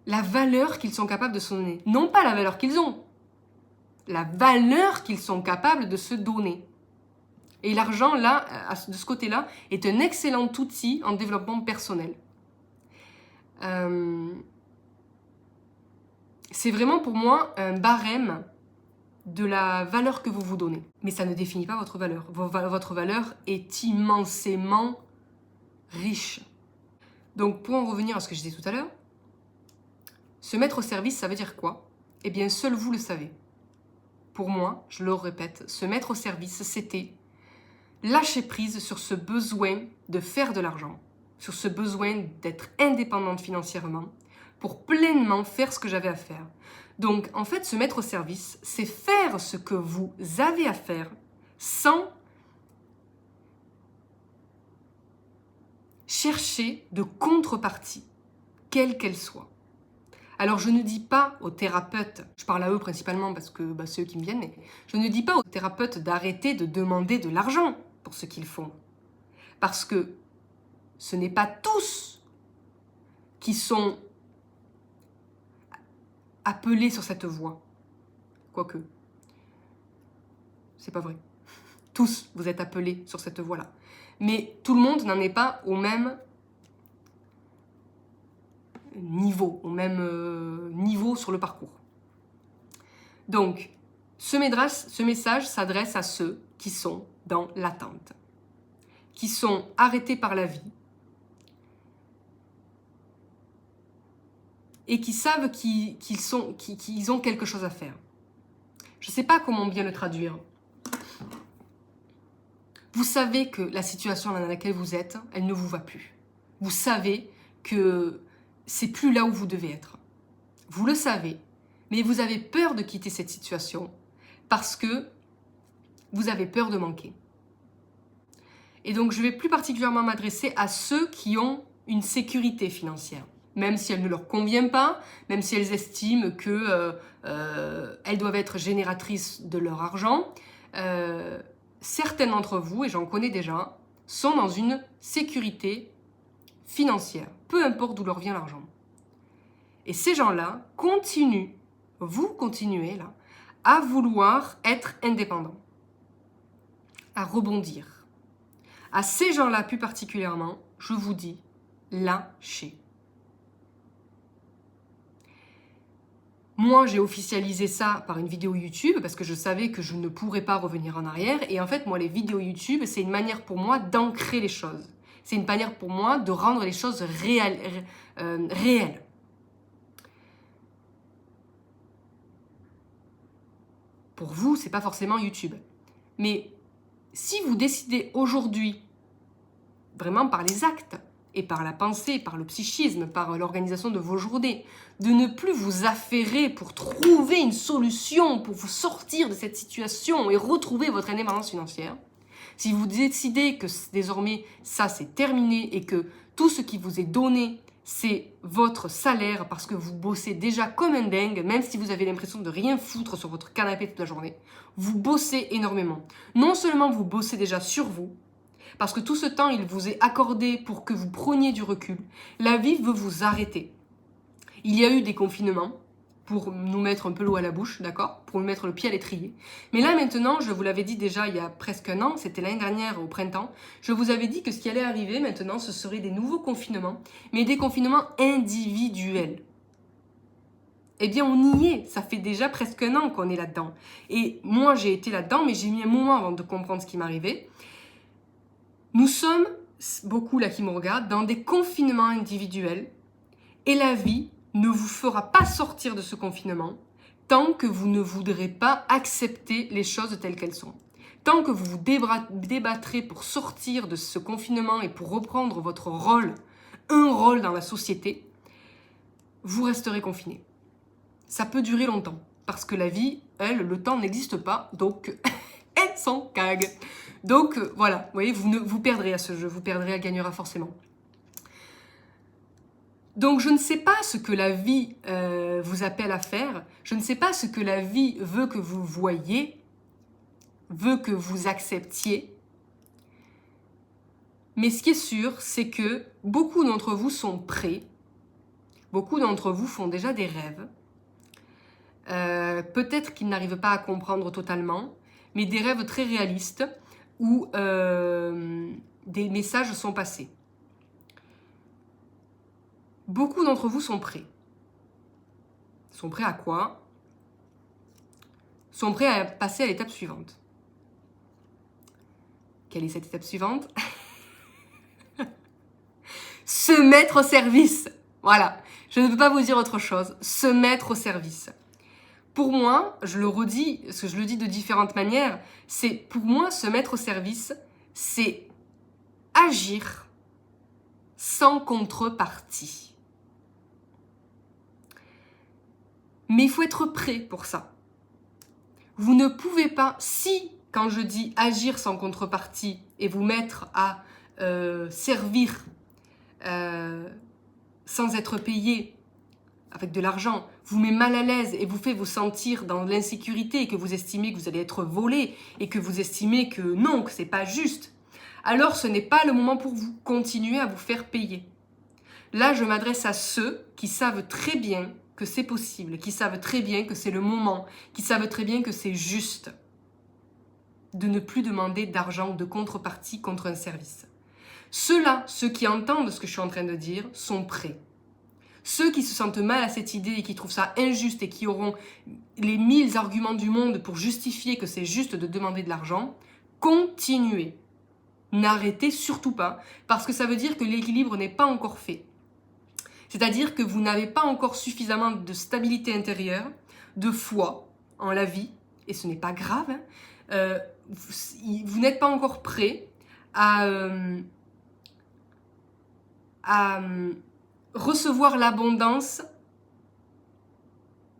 La valeur qu'ils sont capables de se donner. Non pas la valeur qu'ils ont. La valeur qu'ils sont capables de se donner. Et l'argent, là, de ce côté-là, est un excellent outil en développement personnel. C'est vraiment pour moi un barème de la valeur que vous vous donnez. Mais ça ne définit pas votre valeur. Votre valeur est immensément riche. Donc pour en revenir à ce que je disais tout à l'heure, se mettre au service, ça veut dire quoi? Eh bien, seul vous le savez. Pour moi, je le répète, se mettre au service, c'était lâcher prise sur ce besoin de faire de l'argent, sur ce besoin d'être indépendante financièrement, pour pleinement faire ce que j'avais à faire. Donc, en fait, se mettre au service, c'est faire ce que vous avez à faire sans chercher de contrepartie, quelle qu'elle soit. Alors, je ne dis pas aux thérapeutes, je parle à eux principalement parce que c'est eux qui me viennent, mais je ne dis pas aux thérapeutes d'arrêter de demander de l'argent pour ce qu'ils font. Parce que ce n'est pas tous qui sont appelés sur cette voie. Quoique, c'est pas vrai. Tous, vous êtes appelés sur cette voie-là. Mais tout le monde n'en est pas au même niveau, niveau sur le parcours. Donc, ce message s'adresse à ceux qui sont dans l'attente, qui sont arrêtés par la vie et qui savent qu'ils ont quelque chose à faire. Je ne sais pas comment bien le traduire. Vous savez que la situation dans laquelle vous êtes, elle ne vous va plus. Vous savez que c'est plus là où vous devez être. Vous le savez, mais vous avez peur de quitter cette situation parce que vous avez peur de manquer. Et donc, je vais plus particulièrement m'adresser à ceux qui ont une sécurité financière. Même si elle ne leur convient pas, même si elles estiment qu'elles doivent être génératrices de leur argent, certains d'entre vous, et j'en connais déjà, sont dans une sécurité financière, peu importe d'où leur vient l'argent. Et ces gens-là vous continuez là, à vouloir être indépendants, à rebondir. À ces gens-là plus particulièrement, je vous dis, lâchez. Moi, j'ai officialisé ça par une vidéo YouTube parce que je savais que je ne pourrais pas revenir en arrière. Et en fait, moi, les vidéos YouTube, c'est une manière pour moi d'ancrer les choses. C'est une manière pour moi de rendre les choses réelles. Pour vous, c'est pas forcément YouTube. Mais si vous décidez aujourd'hui, vraiment par les actes, et par la pensée, par le psychisme, par l'organisation de vos journées, de ne plus vous affairer pour trouver une solution, pour vous sortir de cette situation et retrouver votre indépendance financière, si vous décidez que désormais ça c'est terminé et que tout ce qui vous est donné c'est votre salaire parce que vous bossez déjà comme un dingue, même si vous avez l'impression de rien foutre sur votre canapé toute la journée, vous bossez énormément. Non seulement vous bossez déjà sur vous, parce que tout ce temps, il vous est accordé pour que vous preniez du recul. La vie veut vous arrêter. Il y a eu des confinements pour nous mettre un peu l'eau à la bouche, d'accord ? Pour nous mettre le pied à l'étrier. Mais là, maintenant, je vous l'avais dit déjà il y a presque un an, c'était l'année dernière au printemps, je vous avais dit que ce qui allait arriver maintenant, ce serait des nouveaux confinements, mais des confinements individuels. Eh bien, on y est. Ça fait déjà presque un an qu'on est là-dedans. Et moi, j'ai été là-dedans, mais j'ai mis un moment avant de comprendre ce qui m'arrivait. Nous sommes, beaucoup là qui me regardent, dans des confinements individuels et la vie ne vous fera pas sortir de ce confinement tant que vous ne voudrez pas accepter les choses telles qu'elles sont. Tant que vous vous débattrez pour sortir de ce confinement et pour reprendre votre rôle, un rôle dans la société, vous resterez confiné. Ça peut durer longtemps parce que la vie, elle, le temps n'existe pas, donc elle s'en cague. Donc voilà, vous voyez, vous perdrez à ce jeu, elle gagnera forcément. Donc je ne sais pas ce que la vie vous appelle à faire, je ne sais pas ce que la vie veut que vous voyiez, veut que vous acceptiez. Mais ce qui est sûr, c'est que beaucoup d'entre vous sont prêts, beaucoup d'entre vous font déjà des rêves. Peut-être qu'ils n'arrivent pas à comprendre totalement, mais des rêves très réalistes où des messages sont passés. Beaucoup d'entre vous sont prêts. Sont prêts à quoi ? Sont prêts à passer à l'étape suivante. Quelle est cette étape suivante ? Se mettre au service. Voilà, je ne peux pas vous dire autre chose. Se mettre au service. pour moi, je le redis, parce que je le dis de différentes manières, c'est pour moi se mettre au service, c'est agir sans contrepartie. Mais il faut être prêt pour ça. Vous ne pouvez pas, si, quand je dis agir sans contrepartie et vous mettre à servir sans être payé avec de l'argent, vous met mal à l'aise et vous fait vous sentir dans l'insécurité et que vous estimez que vous allez être volé et que vous estimez que non, que c'est pas juste, alors ce n'est pas le moment pour vous. Continuez à vous faire payer. Là, je m'adresse à ceux qui savent très bien que c'est possible, qui savent très bien que c'est le moment, qui savent très bien que c'est juste de ne plus demander d'argent ou de contrepartie contre un service. Ceux-là, ceux qui entendent ce que je suis en train de dire, sont prêts. Ceux qui se sentent mal à cette idée et qui trouvent ça injuste et qui auront les 1000 arguments du monde pour justifier que c'est juste de demander de l'argent, continuez. N'arrêtez surtout pas, parce que ça veut dire que l'équilibre n'est pas encore fait. C'est-à-dire que vous n'avez pas encore suffisamment de stabilité intérieure, de foi en la vie, et ce n'est pas grave, hein. Vous n'êtes pas encore prêt à recevoir l'abondance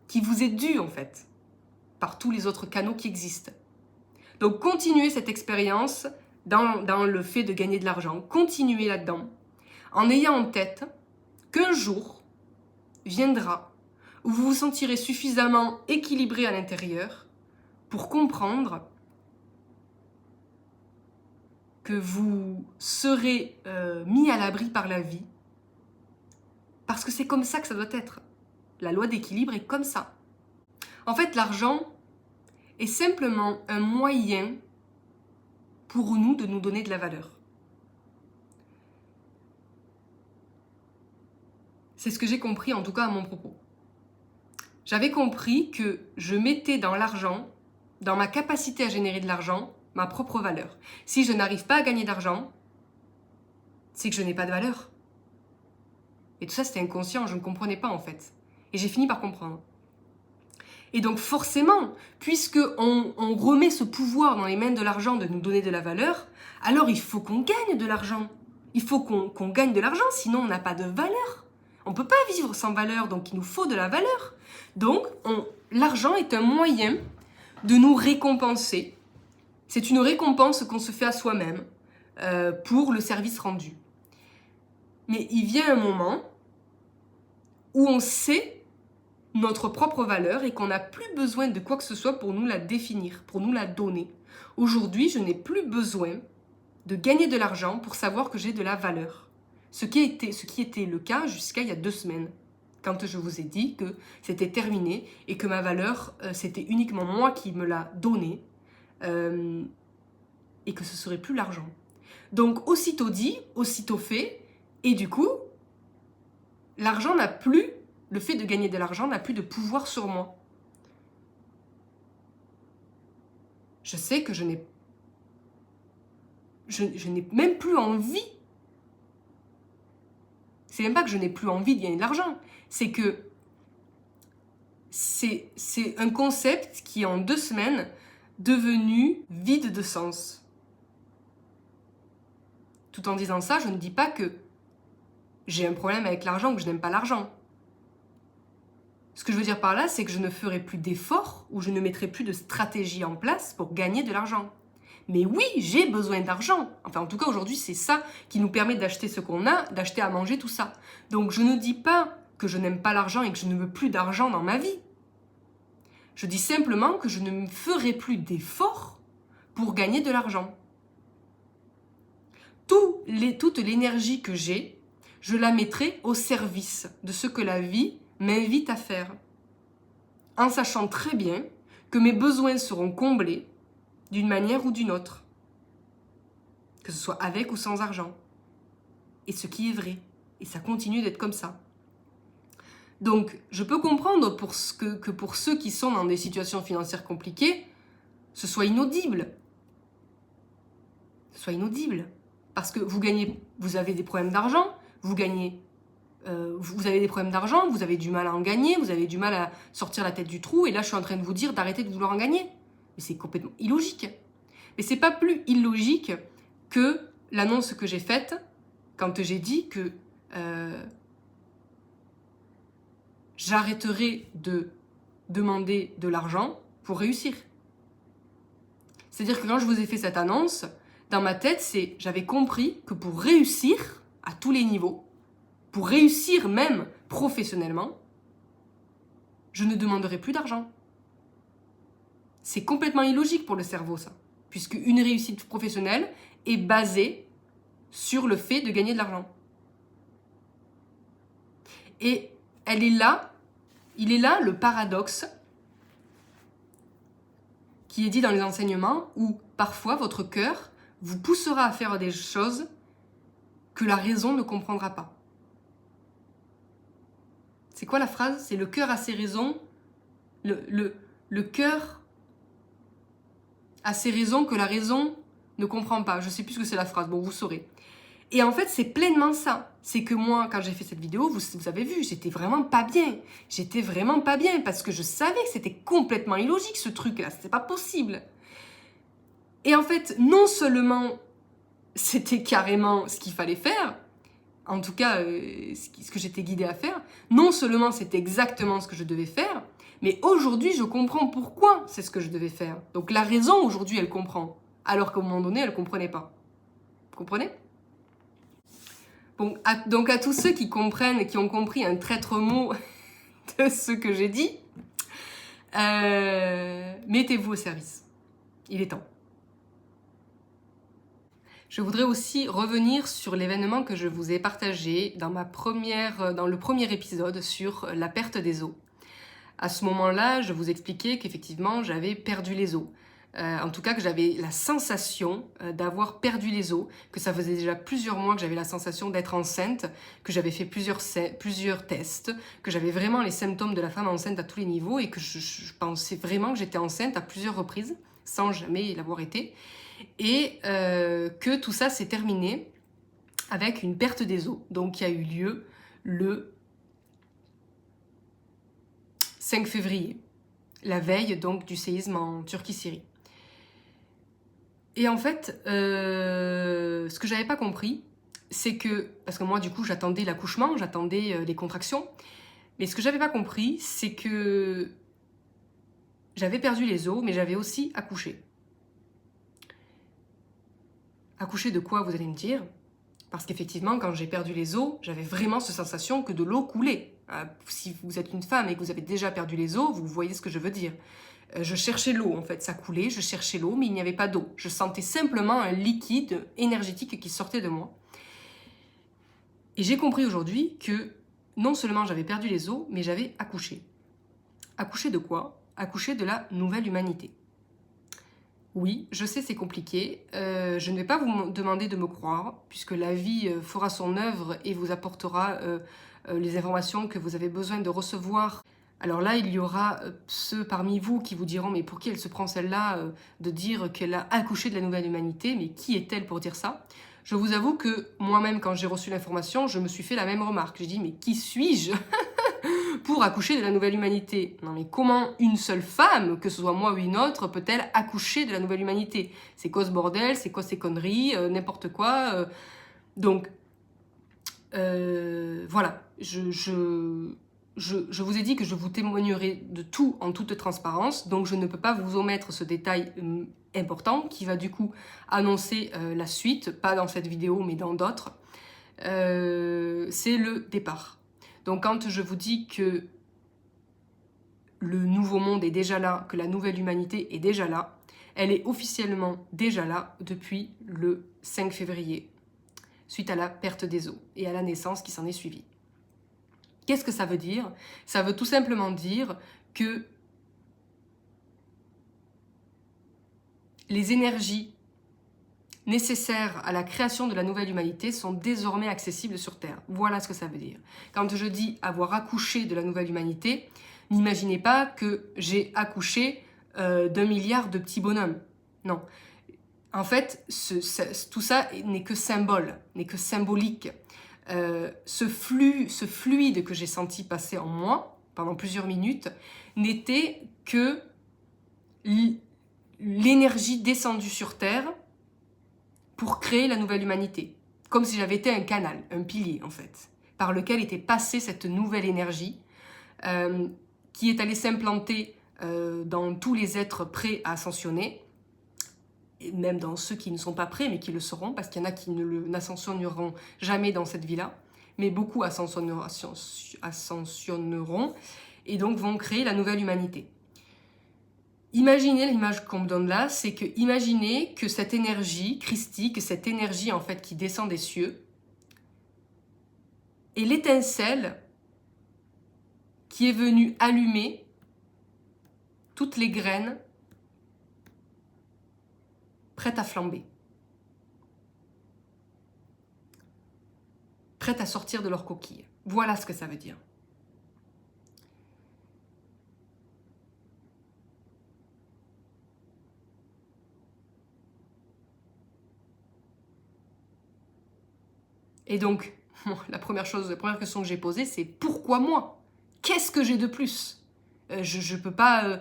qui vous est due en fait, par tous les autres canaux qui existent. Donc continuez cette expérience dans le fait de gagner de l'argent, continuez là-dedans, en ayant en tête qu'un jour viendra où vous vous sentirez suffisamment équilibré à l'intérieur pour comprendre que vous serez mis à l'abri par la vie, parce que c'est comme ça que ça doit être. La loi d'équilibre est comme ça. En fait, l'argent est simplement un moyen pour nous de nous donner de la valeur. C'est ce que j'ai compris, en tout cas à mon propos. J'avais compris que je mettais dans l'argent, dans ma capacité à générer de l'argent, ma propre valeur. Si je n'arrive pas à gagner d'argent, c'est que je n'ai pas de valeur. Et tout ça, c'était inconscient, je ne comprenais pas en fait. Et j'ai fini par comprendre. Et donc forcément, puisque on remet ce pouvoir dans les mains de l'argent de nous donner de la valeur, alors il faut qu'on gagne de l'argent. Il faut qu'on gagne de l'argent, sinon on n'a pas de valeur. On ne peut pas vivre sans valeur, donc il nous faut de la valeur. Donc l'argent est un moyen de nous récompenser. C'est une récompense qu'on se fait à soi-même pour le service rendu. Mais il vient un moment où on sait notre propre valeur et qu'on n'a plus besoin de quoi que ce soit pour nous la définir, pour nous la donner. Aujourd'hui, je n'ai plus besoin de gagner de l'argent pour savoir que j'ai de la valeur. Ce qui était le cas jusqu'à il y a 2 semaines, quand je vous ai dit que c'était terminé et que ma valeur, c'était uniquement moi qui me l'a donnée et que ce serait plus l'argent. Donc, aussitôt dit, aussitôt fait, et du coup, l'argent n'a plus, le fait de gagner de l'argent n'a plus de pouvoir sur moi. Je sais que je n'ai même plus envie. C'est même pas que je n'ai plus envie de gagner de l'argent, c'est que c'est un concept qui est en 2 semaines devenu vide de sens. Tout en disant ça, je ne dis pas que j'ai un problème avec l'argent ou que je n'aime pas l'argent. Ce que je veux dire par là, c'est que je ne ferai plus d'efforts ou je ne mettrai plus de stratégie en place pour gagner de l'argent. Mais oui, j'ai besoin d'argent. Enfin, en tout cas, aujourd'hui, c'est ça qui nous permet d'acheter ce qu'on a, d'acheter à manger, tout ça. Donc, je ne dis pas que je n'aime pas l'argent et que je ne veux plus d'argent dans ma vie. Je dis simplement que je ne ferai plus d'efforts pour gagner de l'argent. Toute l'énergie que j'ai, je la mettrai au service de ce que la vie m'invite à faire. En sachant très bien que mes besoins seront comblés d'une manière ou d'une autre. Que ce soit avec ou sans argent. Et ce qui est vrai. Et ça continue d'être comme ça. Donc, je peux comprendre que pour ceux qui sont dans des situations financières compliquées, ce soit inaudible. Ce soit inaudible. Parce que vous avez des problèmes d'argent, vous gagnez vous avez des problèmes d'argent, vous avez du mal à en gagner, vous avez du mal à sortir la tête du trou, et là je suis en train de vous dire d'arrêter de vouloir en gagner. Mais c'est complètement illogique. Mais c'est pas plus illogique que l'annonce que j'ai faite quand j'ai dit que j'arrêterai de demander de l'argent pour réussir. C'est-à-dire que quand je vous ai fait cette annonce, dans ma tête, j'avais compris que pour réussir à tous les niveaux, pour réussir même professionnellement, je ne demanderai plus d'argent. C'est complètement illogique pour le cerveau, ça. Puisque une réussite professionnelle est basée sur le fait de gagner de l'argent. Et il est là le paradoxe qui est dit dans les enseignements où parfois votre cœur vous poussera à faire des choses que la raison ne comprendra pas. C'est quoi la phrase? C'est le cœur a ses raisons, le cœur a ses raisons que la raison ne comprend pas. Je ne sais plus ce que c'est la phrase, bon vous saurez. Et en fait c'est pleinement ça. C'est que moi quand j'ai fait cette vidéo, vous avez vu, j'étais vraiment pas bien. J'étais vraiment pas bien parce que je savais que c'était complètement illogique ce truc-là, c'était pas possible. Et en fait non seulement c'était carrément ce qu'il fallait faire, en tout cas ce que j'étais guidée à faire, non seulement c'était exactement ce que je devais faire, mais aujourd'hui je comprends pourquoi c'est ce que je devais faire. Donc la raison aujourd'hui elle comprend, alors qu'à un moment donné elle comprenait pas. Vous comprenez? Bon, donc à tous ceux qui comprennent, qui ont compris un traître mot de ce que j'ai dit, mettez-vous au service. Il est temps. Je voudrais aussi revenir sur l'événement que je vous ai partagé dans le premier épisode sur la perte des os. À ce moment-là, je vous expliquais qu'effectivement, j'avais perdu les os. En tout cas, que j'avais la sensation d'avoir perdu les os, que ça faisait déjà plusieurs mois que j'avais la sensation d'être enceinte, que j'avais fait plusieurs tests, que j'avais vraiment les symptômes de la femme enceinte à tous les niveaux et que je pensais vraiment que j'étais enceinte à plusieurs reprises, sans jamais l'avoir été. Et que tout ça s'est terminé avec une perte des os, donc qui a eu lieu le 5 février, la veille donc du séisme en Turquie-Syrie. Et en fait, ce que j'avais pas compris, c'est que, parce que moi du coup j'attendais l'accouchement, j'attendais les contractions, mais ce que j'avais pas compris, c'est que j'avais perdu les os, mais j'avais aussi accouché. Accoucher de quoi, vous allez me dire? Parce qu'effectivement, quand j'ai perdu les os, j'avais vraiment cette sensation que de l'eau coulait. Si vous êtes une femme et que vous avez déjà perdu les os, vous voyez ce que je veux dire. Je cherchais l'eau, en fait, ça coulait, je cherchais l'eau, mais il n'y avait pas d'eau. Je sentais simplement un liquide énergétique qui sortait de moi. Et j'ai compris aujourd'hui que non seulement j'avais perdu les os, mais j'avais accouché. Accouché de quoi? Accouché de la nouvelle humanité. Oui, je sais, c'est compliqué. Je ne vais pas vous demander de me croire, puisque la vie fera son œuvre et vous apportera les informations que vous avez besoin de recevoir. Alors là, il y aura ceux parmi vous qui vous diront « Mais pour qui elle se prend celle-là de dire qu'elle a accouché de la nouvelle humanité? Mais qui est-elle pour dire ça ?» Je vous avoue que moi-même, quand j'ai reçu l'information, je me suis fait la même remarque. J'ai dit « Mais qui suis-je ?» pour accoucher de la nouvelle humanité. Non mais comment une seule femme, que ce soit moi ou une autre, peut-elle accoucher de la nouvelle humanité? C'est quoi ce bordel? C'est quoi ces conneries? N'importe quoi. Donc, voilà. Je vous ai dit que je vous témoignerai de tout en toute transparence, donc je ne peux pas vous omettre ce détail important qui va du coup annoncer la suite, pas dans cette vidéo mais dans d'autres. C'est le départ. Donc quand je vous dis que le nouveau monde est déjà là, que la nouvelle humanité est déjà là, elle est officiellement déjà là depuis le 5 février, suite à la perte des os et à la naissance qui s'en est suivie. Qu'est-ce que ça veut dire? Ça veut tout simplement dire que les énergies nécessaires à la création de la nouvelle humanité sont désormais accessibles sur Terre. Voilà ce que ça veut dire. Quand je dis avoir accouché de la nouvelle humanité, n'imaginez pas que j'ai accouché d'1 milliard de petits bonhommes. Non. En fait, tout ça n'est que symbole, n'est que symbolique. ce fluide que j'ai senti passer en moi pendant plusieurs minutes n'était que l'énergie descendue sur Terre pour créer la nouvelle humanité. Comme si j'avais été un canal, un pilier en fait, par lequel était passée cette nouvelle énergie qui est allée s'implanter dans tous les êtres prêts à ascensionner, et même dans ceux qui ne sont pas prêts mais qui le seront, parce qu'il y en a qui n'ascensionneront jamais dans cette vie-là, mais beaucoup ascensionneront et donc vont créer la nouvelle humanité. Imaginez l'image qu'on me donne là, c'est que imaginez que cette énergie christique, cette énergie en fait qui descend des cieux, est l'étincelle qui est venue allumer toutes les graines prêtes à flamber, prêtes à sortir de leur coquille. Voilà ce que ça veut dire. Et donc, la première question que j'ai posée, c'est pourquoi moi? Qu'est-ce que j'ai de plus? Je peux pas...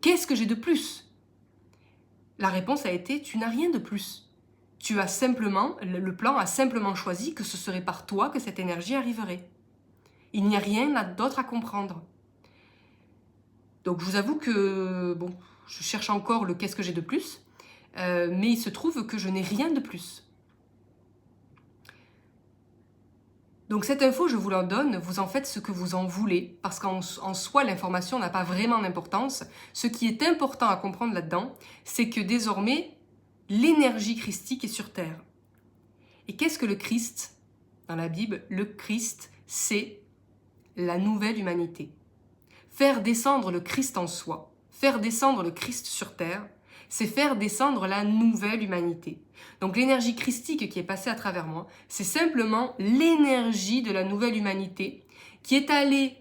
qu'est-ce que j'ai de plus? La réponse a été, tu n'as rien de plus. Tu as simplement, le plan a simplement choisi que ce serait par toi que cette énergie arriverait. Il n'y a rien d'autre à comprendre. Donc je vous avoue que, bon, je cherche encore le qu'est-ce que j'ai de plus, mais il se trouve que je n'ai rien de plus. Donc cette info, je vous la donne, vous en faites ce que vous en voulez, parce qu'en soi, l'information n'a pas vraiment d'importance. Ce qui est important à comprendre là-dedans, c'est que désormais, l'énergie christique est sur Terre. Et qu'est-ce que le Christ? Dans la Bible, le Christ, c'est la nouvelle humanité. Faire descendre le Christ en soi, faire descendre le Christ sur Terre, c'est faire descendre la nouvelle humanité. Donc l'énergie christique qui est passée à travers moi, c'est simplement l'énergie de la nouvelle humanité qui est allée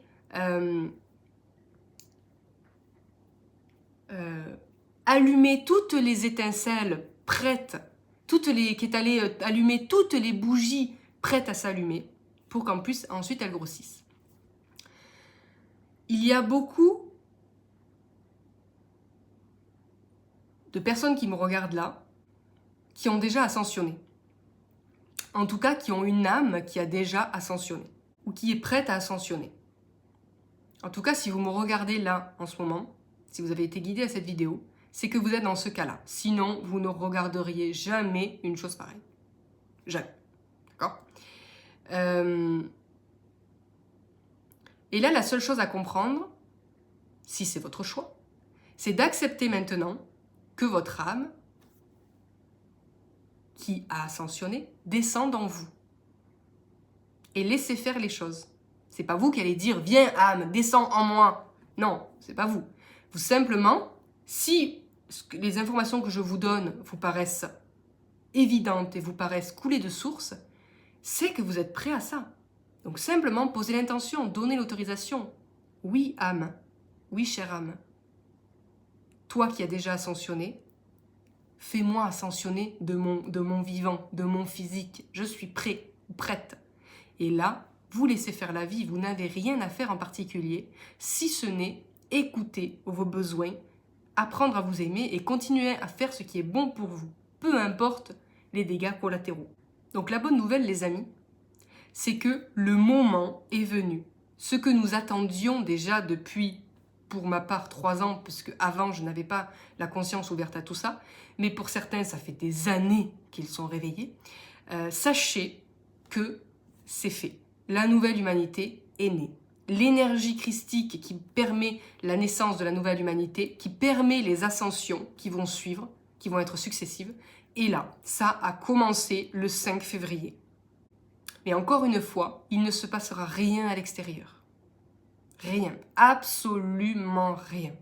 allumer toutes les étincelles prêtes, qui est allée allumer toutes les bougies prêtes à s'allumer pour qu'en plus ensuite elles grossissent. Il y a beaucoup de personnes qui me regardent là, qui ont déjà ascensionné. En tout cas, qui ont une âme qui a déjà ascensionné, ou qui est prête à ascensionner. En tout cas, si vous me regardez là, en ce moment, si vous avez été guidé à cette vidéo, c'est que vous êtes dans ce cas-là. Sinon, vous ne regarderiez jamais une chose pareille. Jamais. D'accord ? Et là, la seule chose à comprendre, si c'est votre choix, c'est d'accepter maintenant que votre âme, qui a ascensionné, descende en vous. Et laissez faire les choses. C'est pas vous qui allez dire « Viens âme, descends en moi ». Non, c'est pas vous. Vous simplement, si les informations que je vous donne vous paraissent évidentes et vous paraissent couler de source, c'est que vous êtes prêt à ça. Donc simplement posez l'intention, donnez l'autorisation. Oui âme, oui chère âme. Toi qui as déjà ascensionné, fais-moi ascensionner de mon vivant, de mon physique. Je suis prêt ou prête. Et là, vous laissez faire la vie. Vous n'avez rien à faire en particulier, si ce n'est écouter vos besoins, apprendre à vous aimer et continuer à faire ce qui est bon pour vous, peu importe les dégâts collatéraux. Donc la bonne nouvelle, les amis, c'est que le moment est venu. Ce que nous attendions déjà depuis, pour ma part, 3 ans, parce qu'avant, je n'avais pas la conscience ouverte à tout ça, mais pour certains, ça fait des années qu'ils sont réveillés. Sachez que c'est fait. La nouvelle humanité est née. L'énergie christique qui permet la naissance de la nouvelle humanité, qui permet les ascensions qui vont suivre, qui vont être successives, et là, ça a commencé le 5 février. Mais encore une fois, il ne se passera rien à l'extérieur. Rien, absolument rien.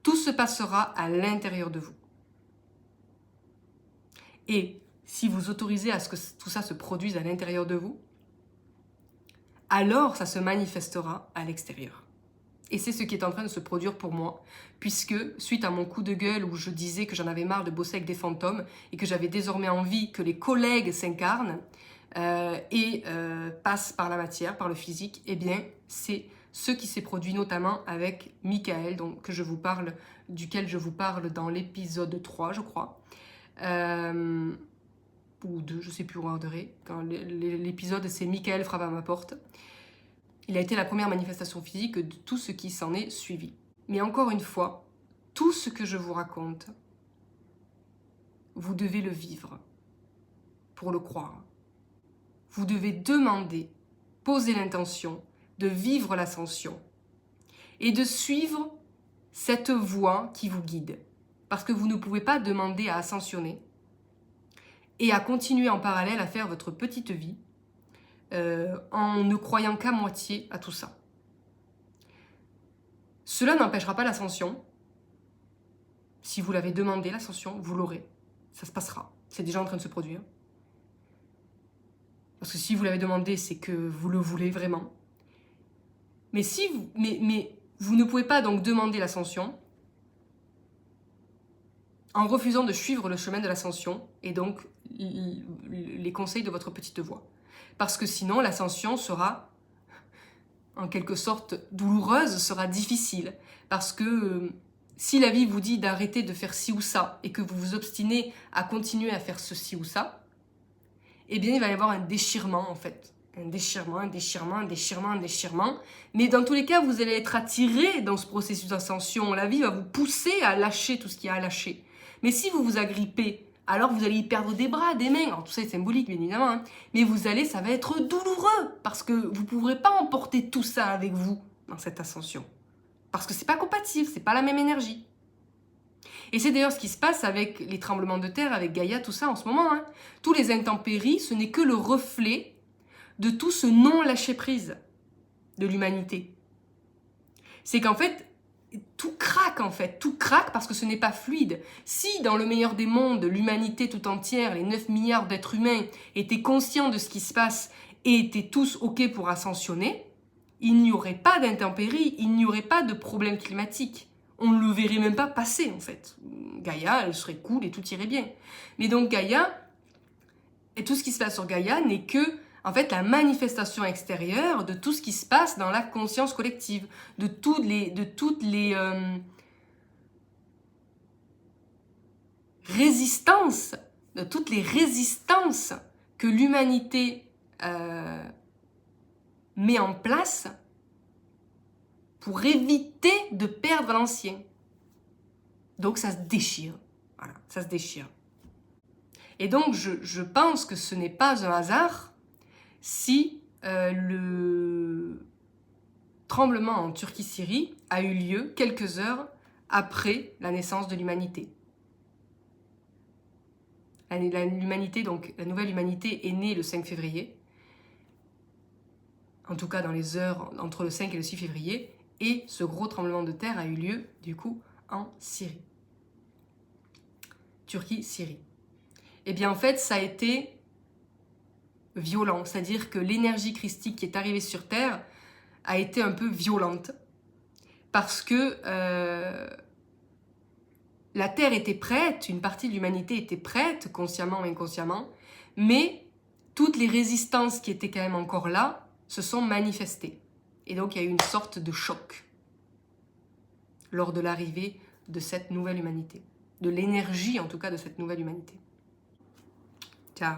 Tout se passera à l'intérieur de vous. Et si vous autorisez à ce que tout ça se produise à l'intérieur de vous, alors ça se manifestera à l'extérieur. Et c'est ce qui est en train de se produire pour moi, puisque suite à mon coup de gueule où je disais que j'en avais marre de bosser avec des fantômes et que j'avais désormais envie que les collègues s'incarnent, passe par la matière, par le physique, eh bien, c'est ce qui s'est produit notamment avec Michael, donc, duquel je vous parle dans l'épisode 3, je crois. Ou 2, je ne sais plus où orderer. L'épisode, c'est Michael frappe à ma porte. Il a été la première manifestation physique de tout ce qui s'en est suivi. Mais encore une fois, tout ce que je vous raconte, vous devez le vivre pour le croire. Vous devez demander, poser l'intention de vivre l'ascension et de suivre cette voie qui vous guide. Parce que vous ne pouvez pas demander à ascensionner et à continuer en parallèle à faire votre petite vie en ne croyant qu'à moitié à tout ça. Cela n'empêchera pas l'ascension. Si vous l'avez demandé, l'ascension, vous l'aurez. Ça se passera. C'est déjà en train de se produire. Parce que si vous l'avez demandé, c'est que vous le voulez vraiment. Mais vous ne pouvez pas donc demander l'ascension en refusant de suivre le chemin de l'ascension et donc les conseils de votre petite voix. Parce que sinon, l'ascension sera, en quelque sorte, douloureuse, sera difficile. Parce que si la vie vous dit d'arrêter de faire ci ou ça et que vous vous obstinez à continuer à faire ceci ou ça, eh bien, il va y avoir un déchirement, en fait. Un déchirement. Mais dans tous les cas, vous allez être attiré dans ce processus d'ascension. La vie va vous pousser à lâcher tout ce qu'il y a à lâcher. Mais si vous vous agrippez, alors vous allez y perdre des bras, des mains. Alors tout ça est symbolique, bien évidemment. Hein. Mais ça va être douloureux. Parce que vous ne pourrez pas emporter tout ça avec vous dans cette ascension. Parce que c'est pas compatible, c'est pas la même énergie. Et c'est d'ailleurs ce qui se passe avec les tremblements de terre, avec Gaïa, tout ça en ce moment. Hein. Tous les intempéries, ce n'est que le reflet de tout ce non-lâcher-prise de l'humanité. C'est qu'en fait, tout craque parce que ce n'est pas fluide. Si dans le meilleur des mondes, l'humanité tout entière, les 9 milliards d'êtres humains étaient conscients de ce qui se passe et étaient tous OK pour ascensionner, il n'y aurait pas d'intempéries, il n'y aurait pas de problème climatique. On ne le verrait même pas passer, en fait. Gaïa, elle serait cool et tout irait bien. Mais donc Gaïa, et tout ce qui se passe sur Gaïa n'est que, en fait, la manifestation extérieure de tout ce qui se passe dans la conscience collective, de toutes les résistances que l'humanité met en place pour éviter de perdre l'ancien. Donc ça se déchire. Voilà, ça se déchire. Et donc je pense que ce n'est pas un hasard si le tremblement en Turquie-Syrie a eu lieu quelques heures après la naissance de l'humanité. L'humanité, donc la nouvelle humanité est née le 5 février, en tout cas dans les heures entre le 5 et le 6 février, et ce gros tremblement de terre a eu lieu du coup en Syrie. Turquie-Syrie. Eh bien en fait ça a été violent, c'est-à-dire que l'énergie christique qui est arrivée sur terre a été un peu violente, parce que la terre était prête, une partie de l'humanité était prête, consciemment ou inconsciemment, mais toutes les résistances qui étaient quand même encore là se sont manifestées. Et donc il y a eu une sorte de choc lors de l'arrivée de cette nouvelle humanité, de l'énergie en tout cas de cette nouvelle humanité. Ciao.